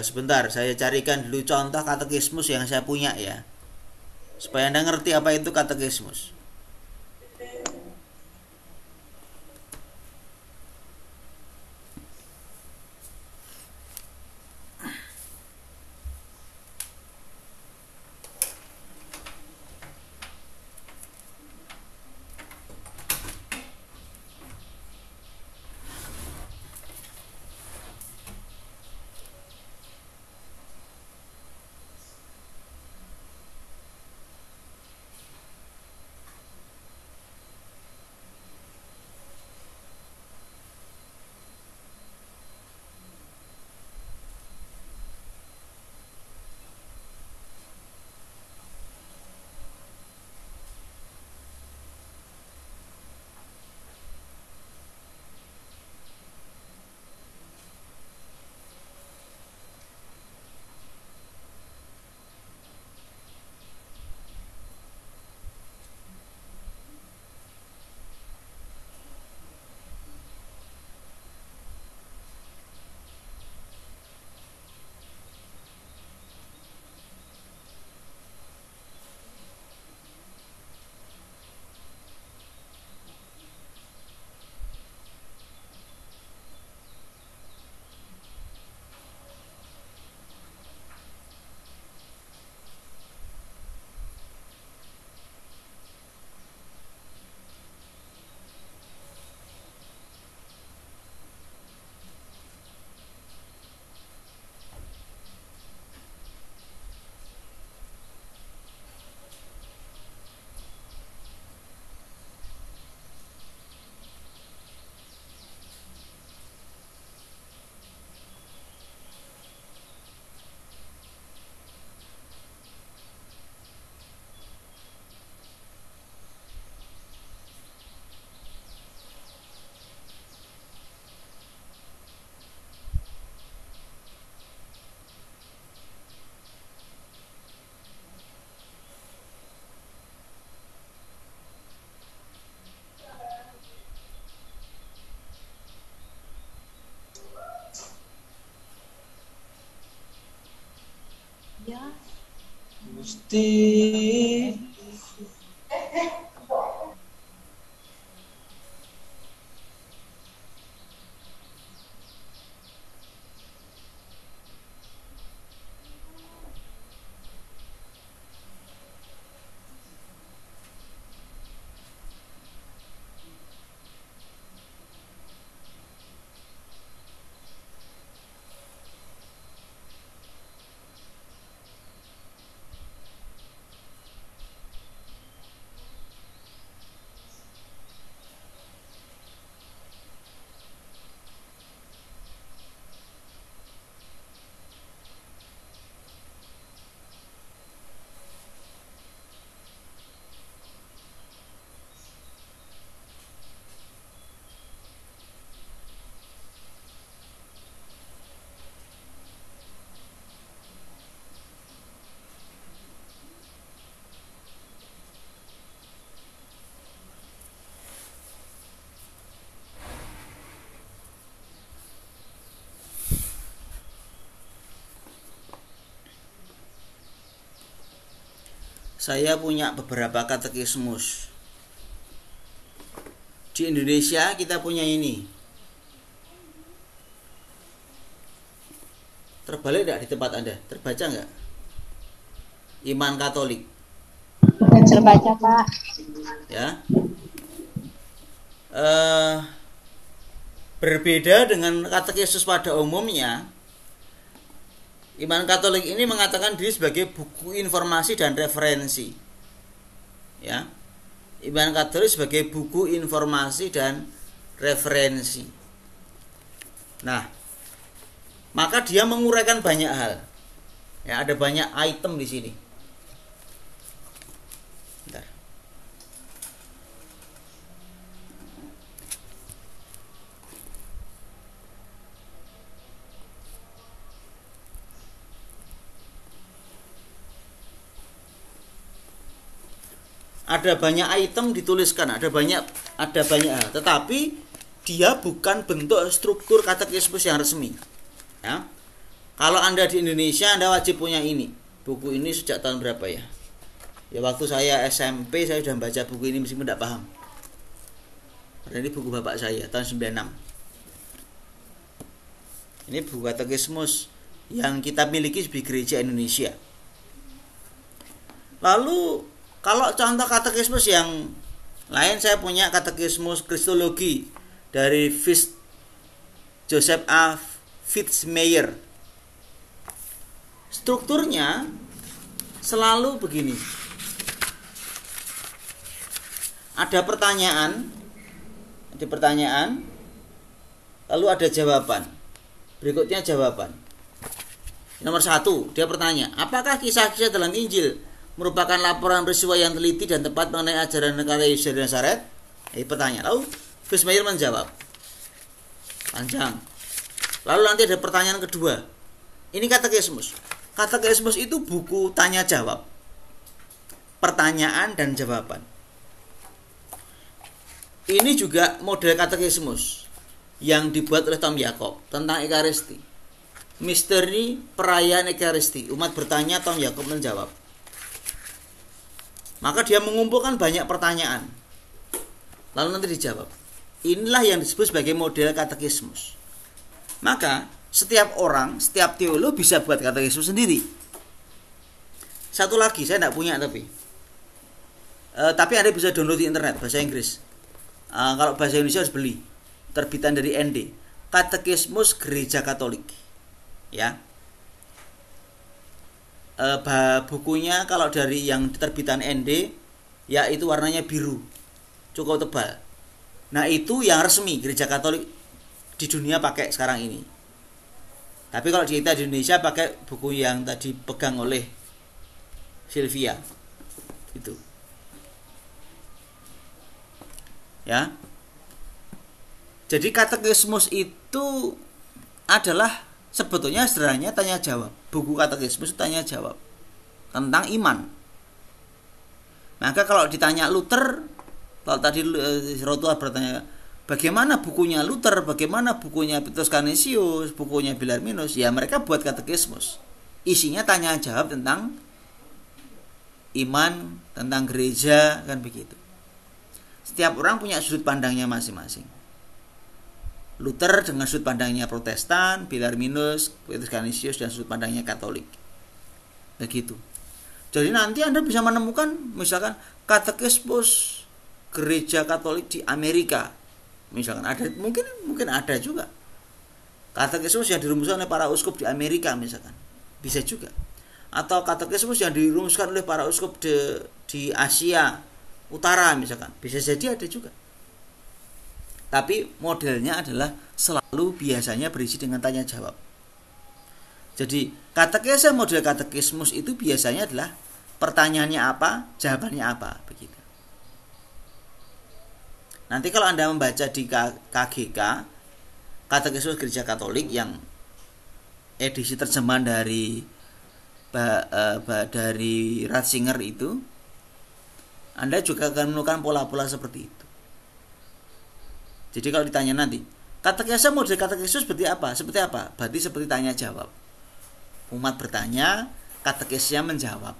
Sebentar, saya carikan dulu contoh katekismus yang saya punya ya, supaya Anda ngerti apa itu katekismus. Gusti. Saya punya beberapa katekismus. Di Indonesia kita punya ini. Terbalik tidak di tempat Anda? Terbaca nggak? Iman Katolik. Terbaca, Pak. Ya. Berbeda dengan katekismus pada umumnya. Iman Katolik ini mengatakan diri sebagai buku informasi dan referensi. Ya. Iman Katolik sebagai buku informasi dan referensi. Nah, maka dia menguraikan banyak hal. Ya, ada banyak item di sini. Bentar. ada banyak item dituliskan, ada banyak hal, tetapi dia bukan bentuk struktur katekismus yang resmi. Ya. Kalau Anda di Indonesia, Anda wajib punya ini. Buku ini sejak tahun berapa ya? Ya waktu saya SMP saya sudah baca buku ini meskipun tidak paham. Karena ini buku bapak saya tahun 96. Ini buku katekismus yang kita miliki di gereja Indonesia. Lalu kalau contoh katekismus yang lain, saya punya katekismus Kristologi dari Joseph A. Fitzmayer. Strukturnya selalu begini. Ada pertanyaan, lalu ada jawaban. Berikutnya jawaban. Nomor 1, dia bertanya, apakah kisah-kisah dalam Injil merupakan laporan peristiwa yang teliti dan tepat mengenai ajaran negara Yesus dari Nazaret? Pertanyaan. Lalu Fitzmayer menjawab. Panjang. Lalu nanti ada pertanyaan kedua. Ini katekismus. Katekismus itu buku tanya jawab. Pertanyaan dan jawaban. Ini juga model katekismus yang dibuat oleh Tom Yacob tentang Ekaristi. Misteri perayaan Ekaristi. Umat bertanya, Tom Yacob menjawab. Maka dia mengumpulkan banyak pertanyaan, lalu nanti dijawab. Inilah yang disebut sebagai model katekismus. Maka setiap orang, setiap teolog bisa buat katekismus sendiri. Satu lagi, saya tidak punya tapi Anda bisa download di internet bahasa Inggris. Kalau bahasa Indonesia harus beli. Terbitan dari ND, Katekismus Gereja Katolik. Ya. Bukunya kalau dari yang terbitan ND, ya itu warnanya biru, cukup tebal. Nah itu yang resmi Gereja Katolik di dunia pakai sekarang ini. Tapi kalau kita di Indonesia pakai buku yang tadi pegang oleh Sylvia itu. Ya. Jadi katekismus itu adalah sebetulnya sederhananya tanya jawab. Buku katekismus tanya jawab tentang iman. Maka kalau ditanya Luther, kalau tadi Rotua bertanya bagaimana bukunya Luther, bagaimana bukunya Petrus Canisius, bukunya Bellarminus, ya mereka buat katekismus. Isinya tanya jawab tentang iman, tentang gereja, kan begitu. Setiap orang punya sudut pandangnya masing-masing. Luther dengan sudut pandangnya Protestan, Bellarminus, Petrus Canisius dan sudut pandangnya Katolik. Begitu. Jadi nanti Anda bisa menemukan misalkan katekismus gereja Katolik di Amerika. Misalkan ada, mungkin ada juga. Katekismus yang dirumuskan oleh para uskup di Amerika misalkan. Bisa juga. Atau katekismus yang dirumuskan oleh para uskup di Asia Utara misalkan. Bisa jadi ada juga. Tapi modelnya adalah selalu biasanya berisi dengan tanya jawab. Jadi katekese model katekismus itu biasanya adalah pertanyaannya apa, jawabannya apa, begitu. Nanti kalau Anda membaca di KGK, Katekismus Gereja Katolik yang edisi terjemahan dari Ratzinger itu, Anda juga akan menemukan pola-pola seperti itu. Jadi kalau ditanya nanti, katekese model katekismus seperti apa? Seperti apa? Berarti seperti tanya jawab. Umat bertanya, katekisnya menjawab.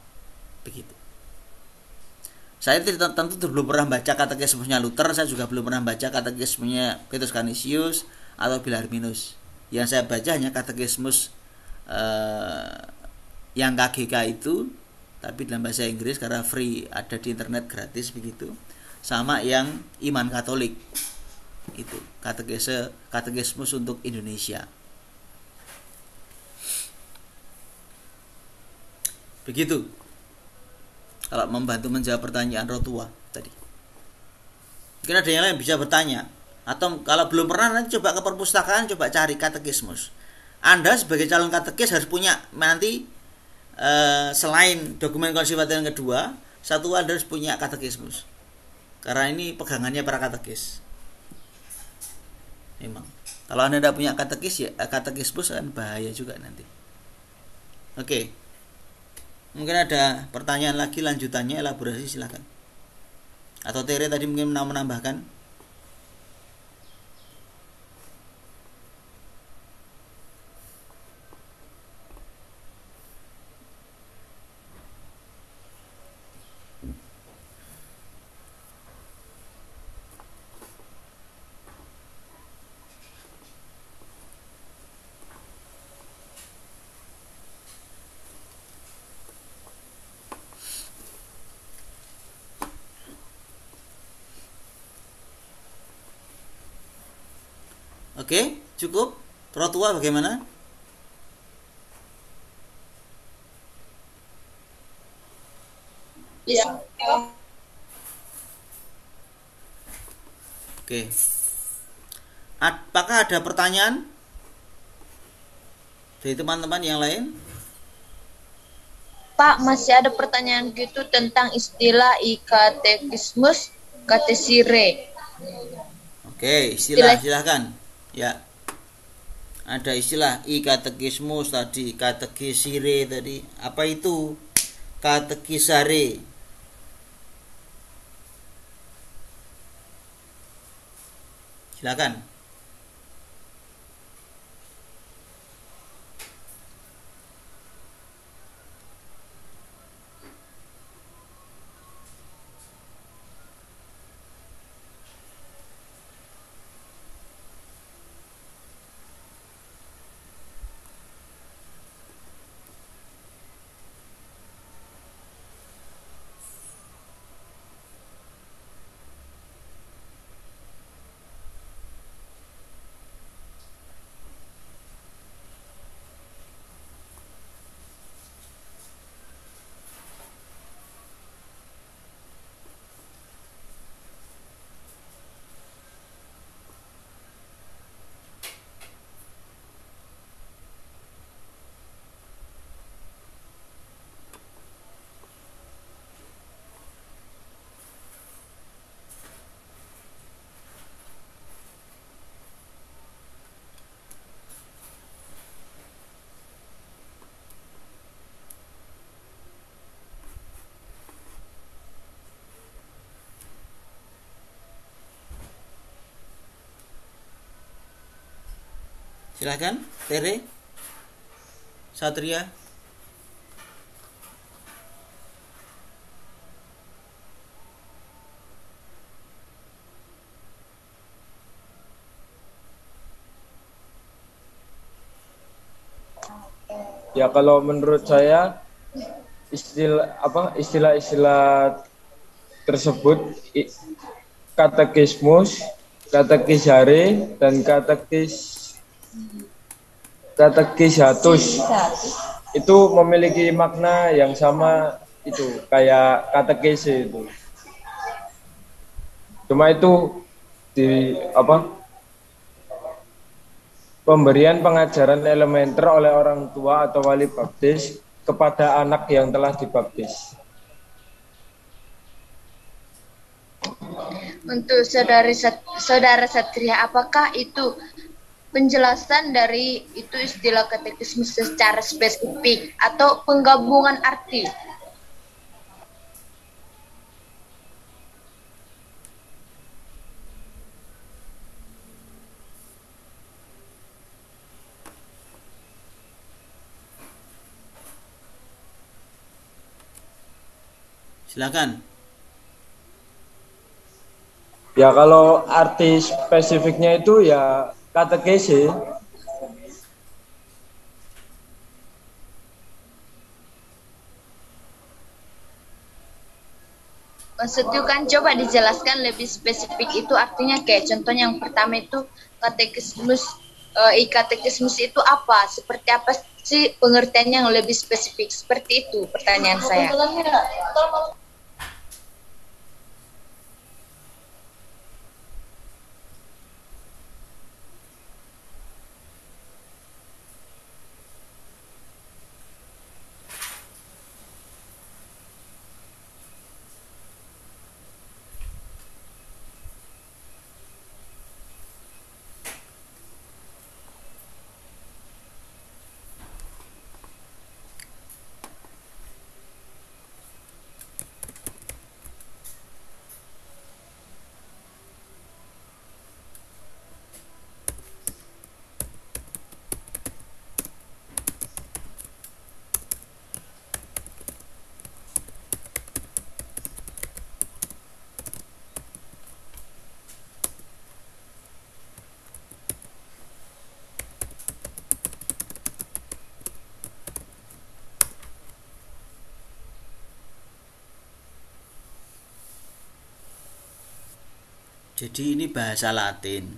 Begitu. Saya tentu belum pernah baca katekismusnya Luther, saya juga belum pernah baca katekismusnya Petrus Canisius atau Bellarminus. Yang saya baca hanya katekismus yang KGK itu, tapi dalam bahasa Inggris karena free, ada di internet gratis begitu. Sama yang iman Katolik. Itu katekismus untuk Indonesia. Begitu. Kalau membantu menjawab pertanyaan Rotua tadi. Mungkin ada yang lain bisa bertanya. Atau kalau belum pernah nanti coba ke perpustakaan, coba cari katekismus. Anda sebagai calon katekis harus punya nanti selain dokumen Konsili Vatikan kedua, satu Anda harus punya katekismus. Karena ini pegangannya para katekis. Memang. Kalau Anda tidak punya katekis ya katekismus kan bahaya juga nanti. Oke. Mungkin ada pertanyaan lagi lanjutannya, elaborasi silakan. Atau Tere tadi mungkin mau menambahkan? Oke, cukup. Pro tua bagaimana? Iya. Oke. Apakah ada pertanyaan dari teman-teman yang lain? Pak, masih ada pertanyaan gitu tentang istilah ikatekismus katesire. Oke, silahkan. Ya. Ada istilah ikatekismus tadi, katekisire tadi. Apa itu? Katekisare. Silakan. Silakan, Tere. Satria. Ya kalau menurut saya istilah-istilah tersebut katekismus, katekisare dan katekisatus itu memiliki makna yang sama, itu kayak katekese itu. Cuma itu pemberian pengajaran elementer oleh orang tua atau wali baptis kepada anak yang telah dibaptis. Untuk saudara Satria, apakah itu penjelasan dari itu istilah katekismus secara spesifik atau penggabungan arti? Silakan. Ya kalau arti spesifiknya itu ya katekese. Maksudnya kan coba dijelaskan lebih spesifik, itu artinya kayak contohnya yang pertama itu katekismus, katekismus itu apa? Seperti apa sih pengertiannya yang lebih spesifik? Seperti itu pertanyaan saya. Jadi ini bahasa Latin.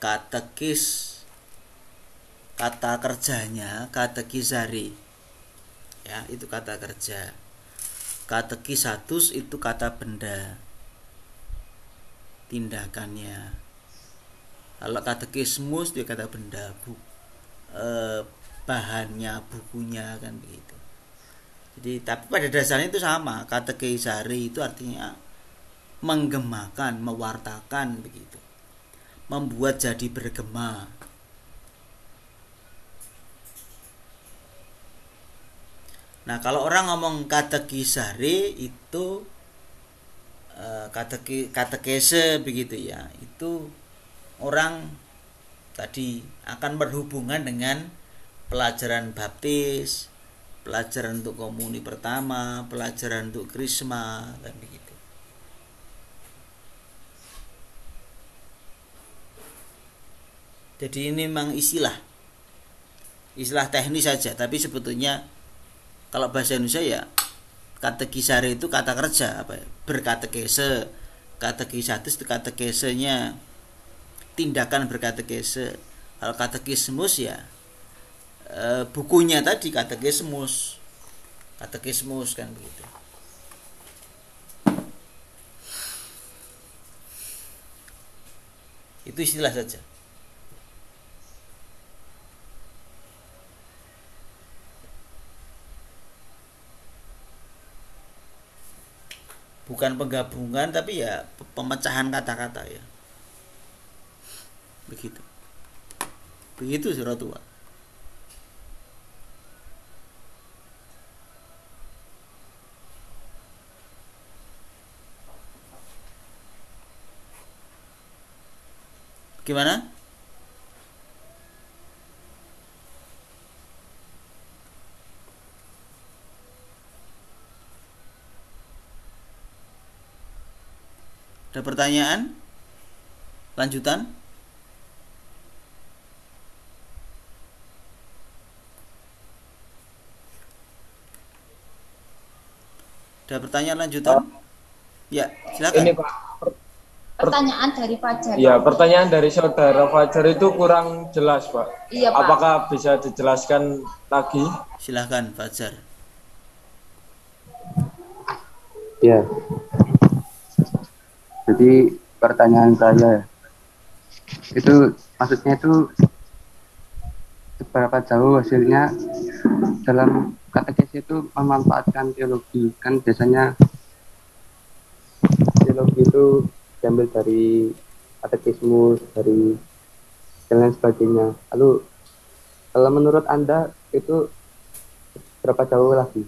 Katekis, kata kerjanya katekizare. Ya, itu kata kerja. Katekisatus itu kata benda, tindakannya. Kalau katekismus dia kata benda, bahannya, bukunya, kan begitu. Jadi tapi pada dasarnya itu sama. Katekizare itu artinya menggemakan, mewartakan, begitu. Membuat jadi bergema. Nah, kalau orang ngomong katekizare itu katekese begitu ya. Itu orang tadi akan berhubungan dengan pelajaran baptis, pelajaran untuk komuni pertama, pelajaran untuk krisma, dan begitu. Jadi ini memang istilah teknis saja, tapi sebetulnya kalau bahasa Indonesia ya katekizare itu kata kerja, apa ya? Berkatekese, katekisatus itu katekesenya, tindakan berkatekese. Kalau katekismus ya bukunya tadi katekismus kan begitu. Itu istilah saja. Bukan penggabungan, tapi ya pemecahan kata-kata ya. Begitu surah tua. Gimana? Ada pertanyaan? Lanjutan? Ada pertanyaan lanjutan? Ya, silakan. Ini Pak. Pertanyaan dari Fajar. Ya, pertanyaan dari saudara Fajar itu kurang jelas, Pak. Iya, Pak. Apakah bisa dijelaskan lagi? Silakan, Fajar. Ya. Jadi pertanyaan saya itu maksudnya itu seberapa jauh hasilnya dalam katekesi itu memanfaatkan teologi. Kan biasanya teologi itu diambil dari katekismus, dari dan lain sebagainya. Lalu kalau menurut Anda itu berapa jauh lagi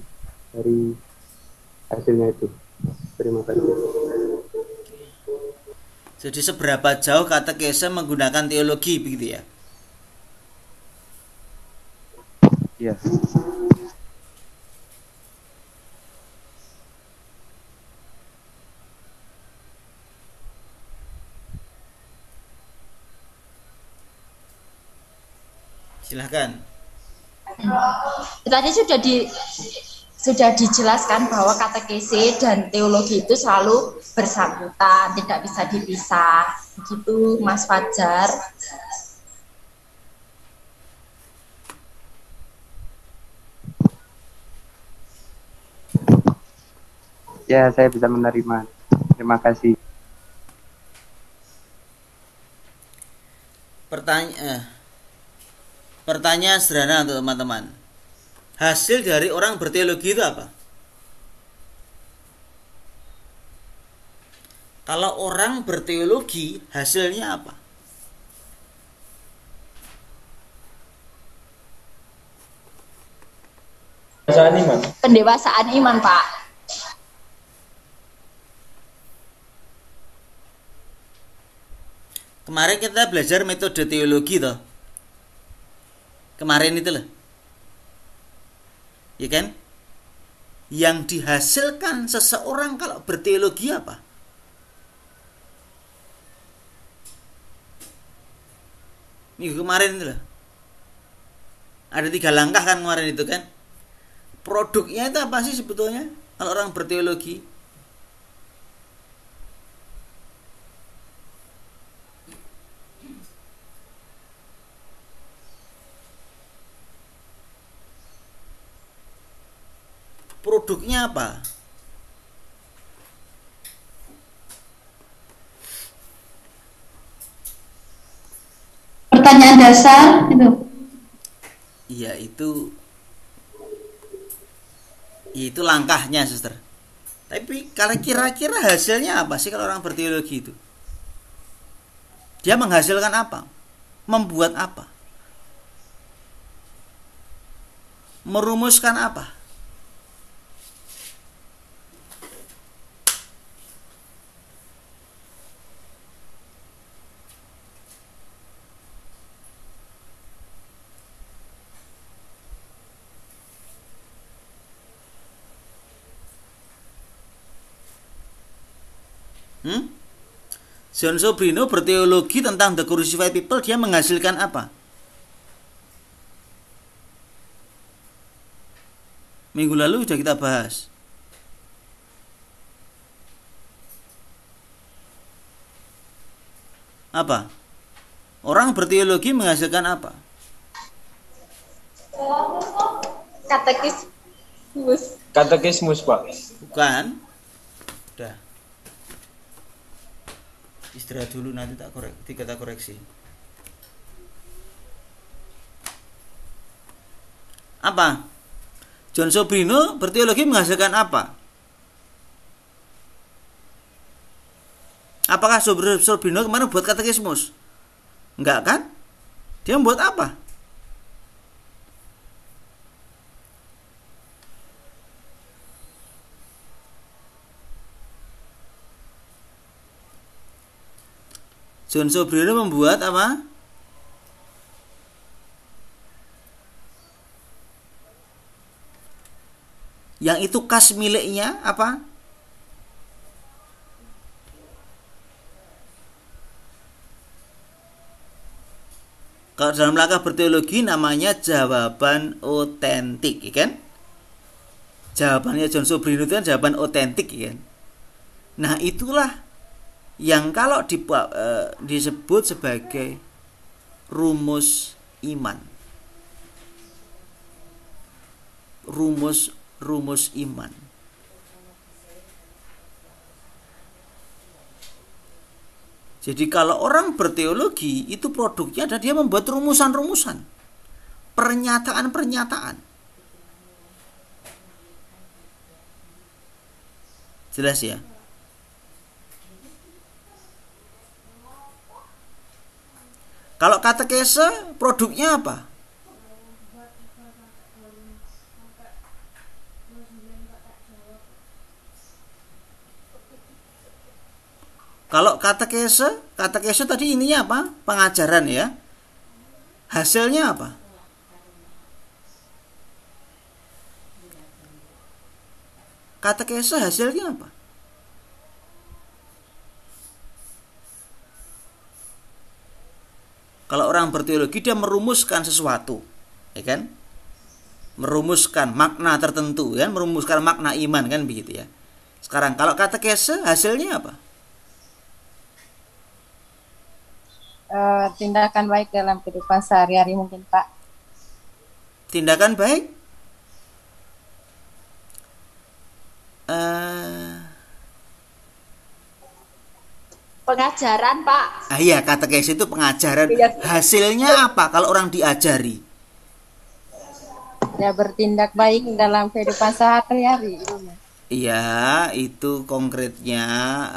dari hasilnya itu? Terima kasih. Jadi seberapa jauh katekese menggunakan teologi begitu ya? Iya. Silahkan. Tadi sudah dijelaskan bahwa katekese dan teologi itu selalu bersangkutan, tidak bisa dipisah. Begitu, Mas Fajar. Ya, saya bisa menerima. Terima kasih. Pertanyaan sederhana untuk teman-teman. Hasil dari orang berteologi itu apa? Kalau orang berteologi, hasilnya apa? Pendewasaan iman. Pendewasaan iman, Pak. Kemarin kita belajar metode teologi toh. Kemarin itu loh. Ya kan? Yang dihasilkan seseorang kalau berteologi apa? Minggu kemarin itu loh. Ada 3 langkah kan kemarin itu kan? Produknya itu apa sih sebetulnya kalau orang berteologi? produknya apa? Pertanyaan dasar itu. Iya, itu langkahnya, suster. Tapi kalau kira-kira hasilnya apa sih kalau orang berteologi itu? Dia menghasilkan apa? Membuat apa? Merumuskan apa? John Sobrino berteologi tentang The Crucified People, dia menghasilkan apa? Minggu lalu sudah kita bahas. Apa? Orang berteologi menghasilkan apa? Katekismus. Katekismus, Pak. Bukan. Udah. Istirahat dulu, nanti kita koreksi. Apa? John Sobrino berteologi menghasilkan apa? Apakah Sobrino kemarin buat katekismus? Enggak kan? Dia membuat apa? John Sobrino membuat apa? Yang itu khas miliknya apa? Kalau dalam langkah berteologi namanya jawaban otentik, ya kan? Jawabannya John Sobrino itu kan jawaban otentik, ya kan? Nah, itulah yang kalau disebut sebagai rumus iman. Rumus iman. Jadi kalau orang berteologi itu produknya adalah dia membuat rumusan-rumusan, pernyataan-pernyataan. Jelas ya? Kalau katekese produknya apa? Kalau katekese tadi ininya apa? Pengajaran ya. Hasilnya apa? Katekese hasilnya apa? Kalau orang berteologi dia merumuskan sesuatu, ya kan? Merumuskan makna tertentu, kan? Merumuskan makna iman, kan begitu ya. Sekarang kalau katekese hasilnya apa? Tindakan baik dalam kehidupan sehari-hari mungkin, Pak. Tindakan baik? Pengajaran, Pak. Iya, katekese itu pengajaran. Hasilnya apa kalau orang diajari? Ya, bertindak baik dalam kehidupan sehari-hari. Iya, itu konkretnya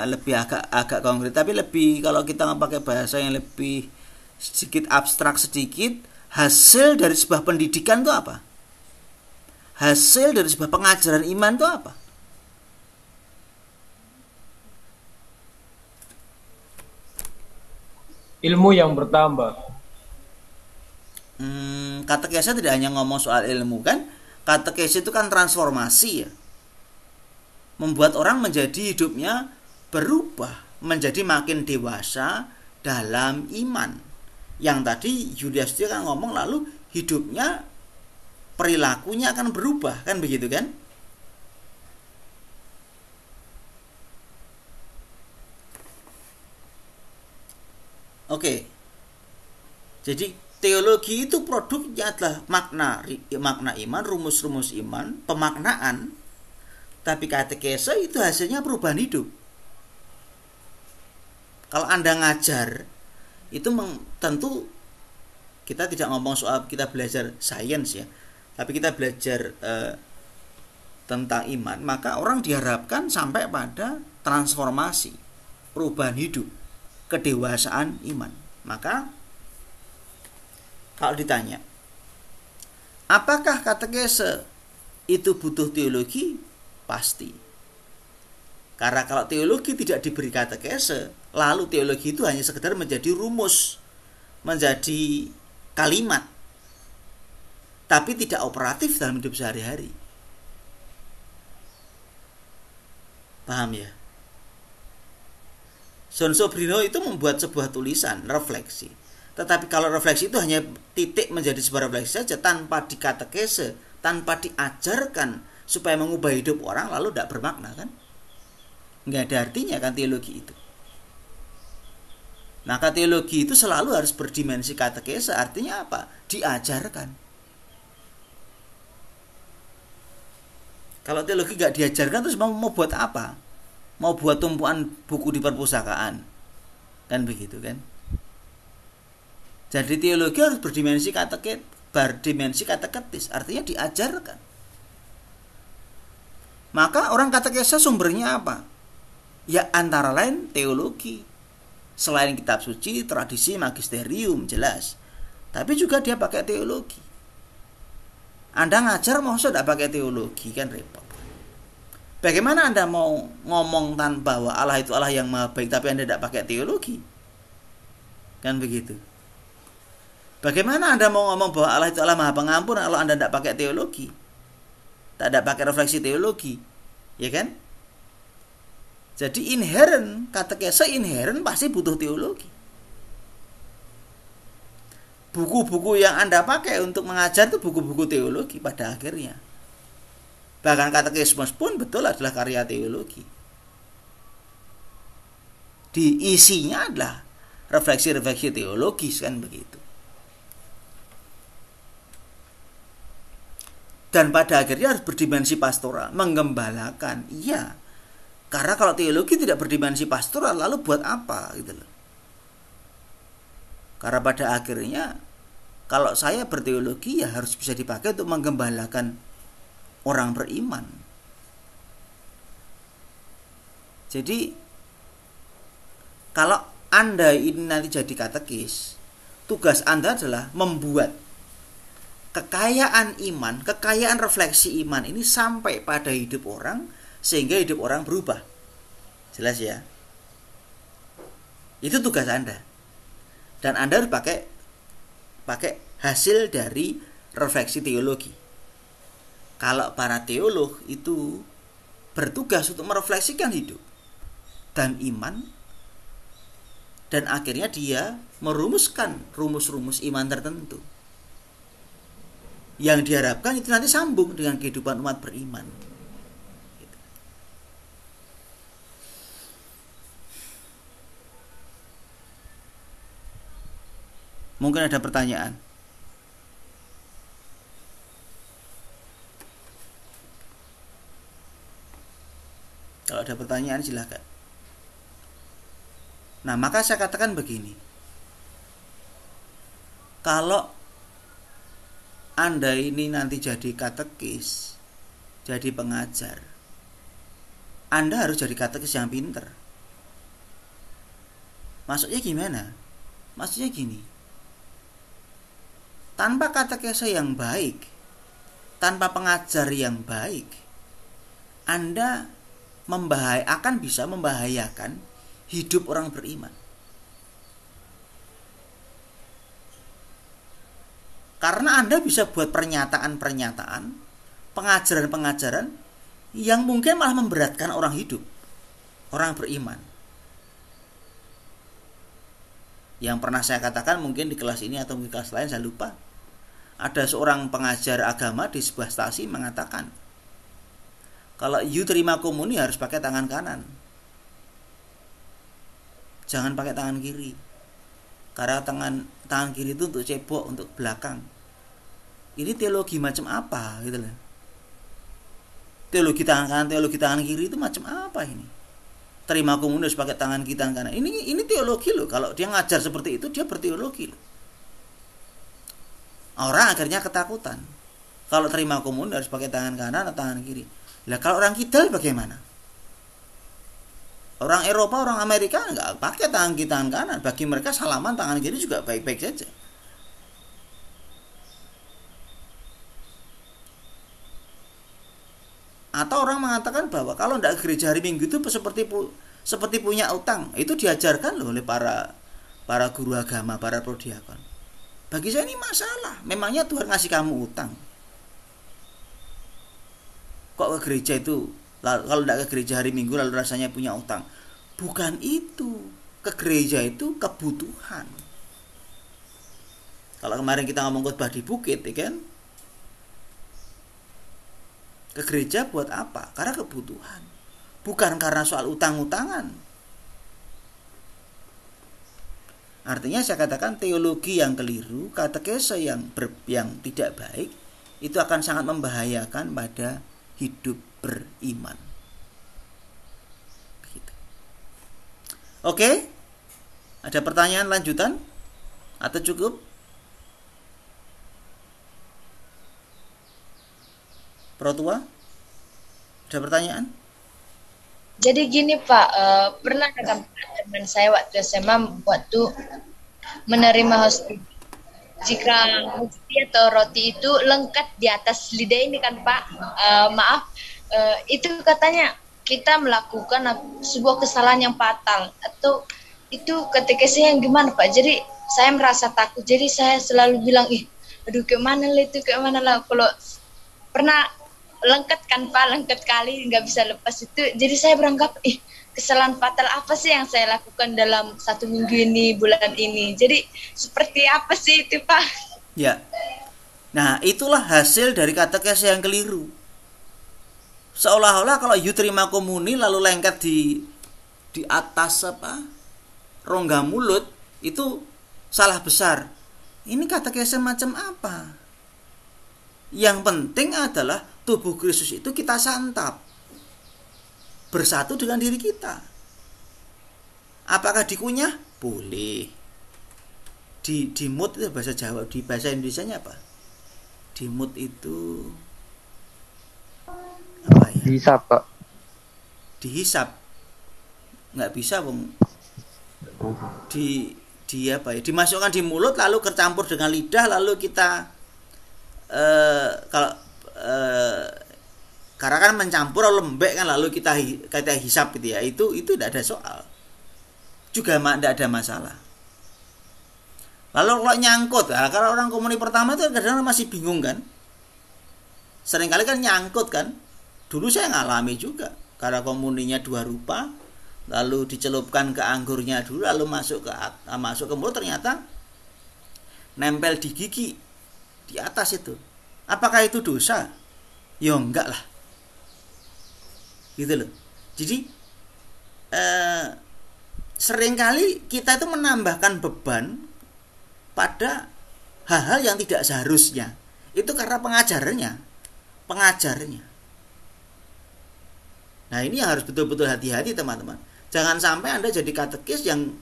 lebih agak konkret, tapi lebih kalau kita pakai bahasa yang lebih sedikit abstrak sedikit, hasil dari sebuah pendidikan itu apa? Hasil dari sebuah pengajaran iman itu apa? Ilmu yang bertambah. Katekese tidak hanya ngomong soal ilmu, kan? Katekese itu kan transformasi ya. Membuat orang menjadi hidupnya berubah, menjadi makin dewasa dalam iman. Yang tadi Julius dia kan ngomong lalu hidupnya, perilakunya akan berubah, kan begitu kan? Oke. Jadi teologi itu produknya adalah makna iman, rumus-rumus iman, pemaknaan, Tapi katekese itu hasilnya perubahan hidup. Kalau Anda ngajar, itu tentu kita tidak ngomong soal kita belajar sains ya, tapi kita belajar tentang iman, maka orang diharapkan sampai pada transformasi, perubahan hidup, kedewasaan iman. Maka kalau ditanya, apakah katekese itu butuh teologi? Pasti. Karena kalau teologi tidak diberi katekese, lalu teologi itu hanya sekedar menjadi rumus, menjadi kalimat, tapi tidak operatif dalam hidup sehari-hari. Paham ya? John Sobrino itu membuat sebuah tulisan refleksi. Tetapi kalau refleksi itu hanya titik menjadi sebuah refleksi saja tanpa dikatekese, tanpa diajarkan supaya mengubah hidup orang, lalu tidak bermakna kan? Nggak ada artinya kan teologi itu. Maka teologi itu selalu harus berdimensi katekese. Artinya apa? Diajarkan. Kalau teologi nggak diajarkan, terus mau buat apa? Mau buat tumpuan buku di perpustakaan, kan begitu kan? Jadi teologi harus berdimensi kateketis, artinya diajarkan. Maka orang katekese sumbernya apa? Ya antara lain teologi. Selain kitab suci, tradisi, magisterium, jelas. Tapi juga dia pakai teologi. Anda ngajar mau tidak pakai teologi, kan repot. Bagaimana Anda mau ngomong tanpa bahwa Allah itu Allah yang maha baik, tapi Anda tidak pakai teologi? Kan begitu. Bagaimana Anda mau ngomong bahwa Allah itu Allah maha pengampun kalau Anda tidak pakai teologi? Tidak pakai refleksi teologi, ya kan? Jadi katekese inheren pasti butuh teologi. Buku-buku yang Anda pakai untuk mengajar itu buku-buku teologi pada akhirnya. Bahkan katekismus pun betul adalah karya teologi. Isinya adalah refleksi-refleksi teologis, kan begitu. Dan pada akhirnya harus berdimensi pastoral, menggembalakan. Iya. Karena kalau teologi tidak berdimensi pastoral, lalu buat apa gitu loh. Karena pada akhirnya kalau saya berteologi ya harus bisa dipakai untuk menggembalakan orang beriman. Jadi kalau Anda ini nanti jadi katekis, tugas Anda adalah membuat kekayaan iman, kekayaan refleksi iman ini sampai pada hidup orang, sehingga hidup orang berubah. Jelas ya? Itu tugas Anda. Dan Anda harus pakai hasil dari refleksi teologi. Kalau para teolog itu bertugas untuk merefleksikan hidup dan iman, dan akhirnya dia merumuskan rumus-rumus iman tertentu yang diharapkan itu nanti sambung dengan kehidupan umat beriman. Mungkin ada pertanyaan. Kalau ada pertanyaan silakan. Nah, maka saya katakan begini. Kalau Anda ini nanti jadi katekis, jadi pengajar, Anda harus jadi katekis yang pinter. Maksudnya gimana? Maksudnya gini. Tanpa katekese yang baik, tanpa pengajar yang baik, Anda akan bisa membahayakan hidup orang beriman. Karena Anda bisa buat pernyataan-pernyataan, pengajaran-pengajaran yang mungkin malah memberatkan orang hidup, orang beriman. Yang pernah saya katakan mungkin di kelas ini atau di kelas lain saya lupa. Ada seorang pengajar agama di sebuah stasi mengatakan, kalau you terima komuni harus pakai tangan kanan. Jangan pakai tangan kiri. Karena tangan kiri itu untuk cebok, untuk belakang. Ini teologi macam apa gitu loh. Teologi tangan kanan, teologi tangan kiri itu macam apa ini? Terima komunitas pakai tangan kiri tangan kanan. Ini teologi loh. Kalau dia ngajar seperti itu, dia berteologi loh. Orang akhirnya ketakutan. Kalau terima komunitas harus pakai tangan kanan atau tangan kiri. Lah kalau orang kidal bagaimana? Orang Eropa, orang Amerika nggak pakai tangan kiri tangan kanan. Bagi mereka salaman tangan kiri juga baik-baik saja. Atau orang mengatakan bahwa kalau tidak ke gereja hari Minggu itu seperti punya utang. Itu diajarkan loh oleh para guru agama, para prodiakon. Bagi saya ini masalah. Memangnya Tuhan ngasih kamu utang? Kok ke gereja itu kalau tidak ke gereja hari Minggu lalu rasanya punya utang? Bukan itu. Ke gereja itu kebutuhan. Kalau kemarin kita ngomong khotbah di bukit, ya kan? Ke gereja buat apa? Karena kebutuhan. Bukan karena soal utang-utangan. Artinya saya katakan teologi yang keliru, katekese yang tidak baik, itu akan sangat membahayakan pada hidup beriman. Begitu. Oke? Ada pertanyaan lanjutan? Atau cukup? Protua? Ada pertanyaan? Jadi gini Pak, pernah kan teman saya waktu SMA waktu menerima hosti. Jika hosti atau roti itu lengket di atas lidah ini kan Pak, itu katanya kita melakukan sebuah kesalahan yang fatal, atau itu katekesnya yang gimana Pak? Jadi saya merasa takut, jadi saya selalu bilang, aduh kemana lah, kalau pernah lengket kan Pak, lengket kali nggak bisa lepas itu. Jadi saya beranggap kesalahan fatal apa sih yang saya lakukan dalam 1 minggu ini, bulan ini. Jadi seperti apa sih itu Pak? Ya. Nah itulah hasil dari katekese yang keliru. Seolah-olah kalau you terima komuni lalu lengket di atas rongga mulut, itu salah besar. Ini katekese macam apa? Yang penting adalah tubuh Kristus itu kita santap, bersatu dengan diri kita. Apakah dikunyah? Boleh. Dimut itu bahasa Jawa, di bahasa Indonesianya apa? Dimut itu apa ya? Dihisap Pak. Dihisap. Nggak bisa Bung. Dimasukkan di mulut lalu tercampur dengan lidah lalu kita karena kan mencampur lembek kan lalu kita hisap gitu ya, itu tidak ada soal, juga tidak ada masalah. Lalu kalau nyangkut, kalau orang komuni pertama itu kadang-kadang masih bingung kan, seringkali kan nyangkut kan. Dulu saya ngalami juga, karena komuninya 2 rupa, lalu dicelupkan ke anggurnya dulu, lalu masuk ke mulut, ternyata nempel di gigi di atas itu. Apakah itu dosa? Ya enggak lah. Gitu loh. Jadi seringkali kita itu menambahkan beban pada hal-hal yang tidak seharusnya. Itu karena pengajarnya. Nah ini yang harus betul-betul hati-hati teman-teman. Jangan sampai Anda jadi katekis yang,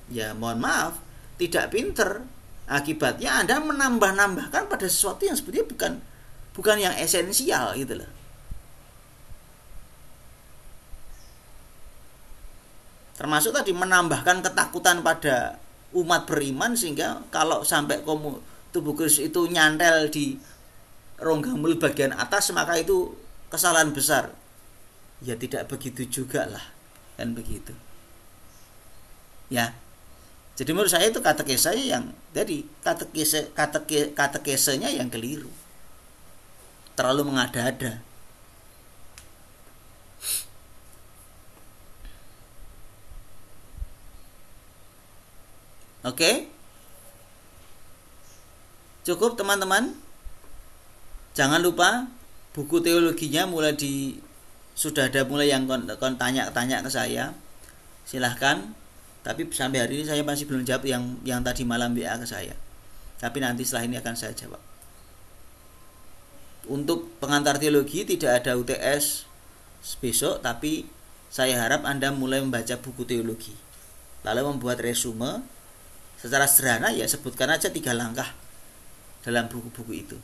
ya mohon maaf, tidak pinter. Akibatnya Anda menambah-nambahkan pada sesuatu yang sebetulnya bukan yang esensial gitu loh. Termasuk tadi menambahkan ketakutan pada umat beriman, sehingga kalau sampai tubuh Kristus itu nyantel di rongga mulut bagian atas, maka itu kesalahan besar. Ya tidak begitu juga lah, kan begitu. Ya. Jadi menurut saya itu katekesenya yang jadi katekesenya yang keliru. Terlalu mengada-ada. Oke? Cukup teman-teman? Jangan lupa buku teologinya sudah ada mulai yang tanya ke saya. Silahkan. Tapi sampai hari ini saya masih belum jawab yang tadi malam WA ke saya. Tapi nanti setelah ini akan saya jawab. untuk pengantar teologi tidak ada UTS besok, tapi saya harap Anda mulai membaca buku teologi, lalu membuat resume secara sederhana, ya sebutkan aja 3 langkah dalam buku-buku itu.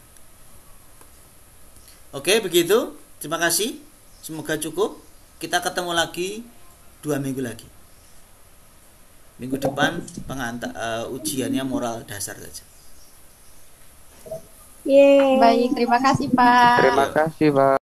Oke, begitu. Terima kasih. Semoga cukup. Kita ketemu lagi 2 minggu lagi. Minggu depan ujiannya moral dasar saja. Baik, terima kasih Pak. Terima kasih Pak.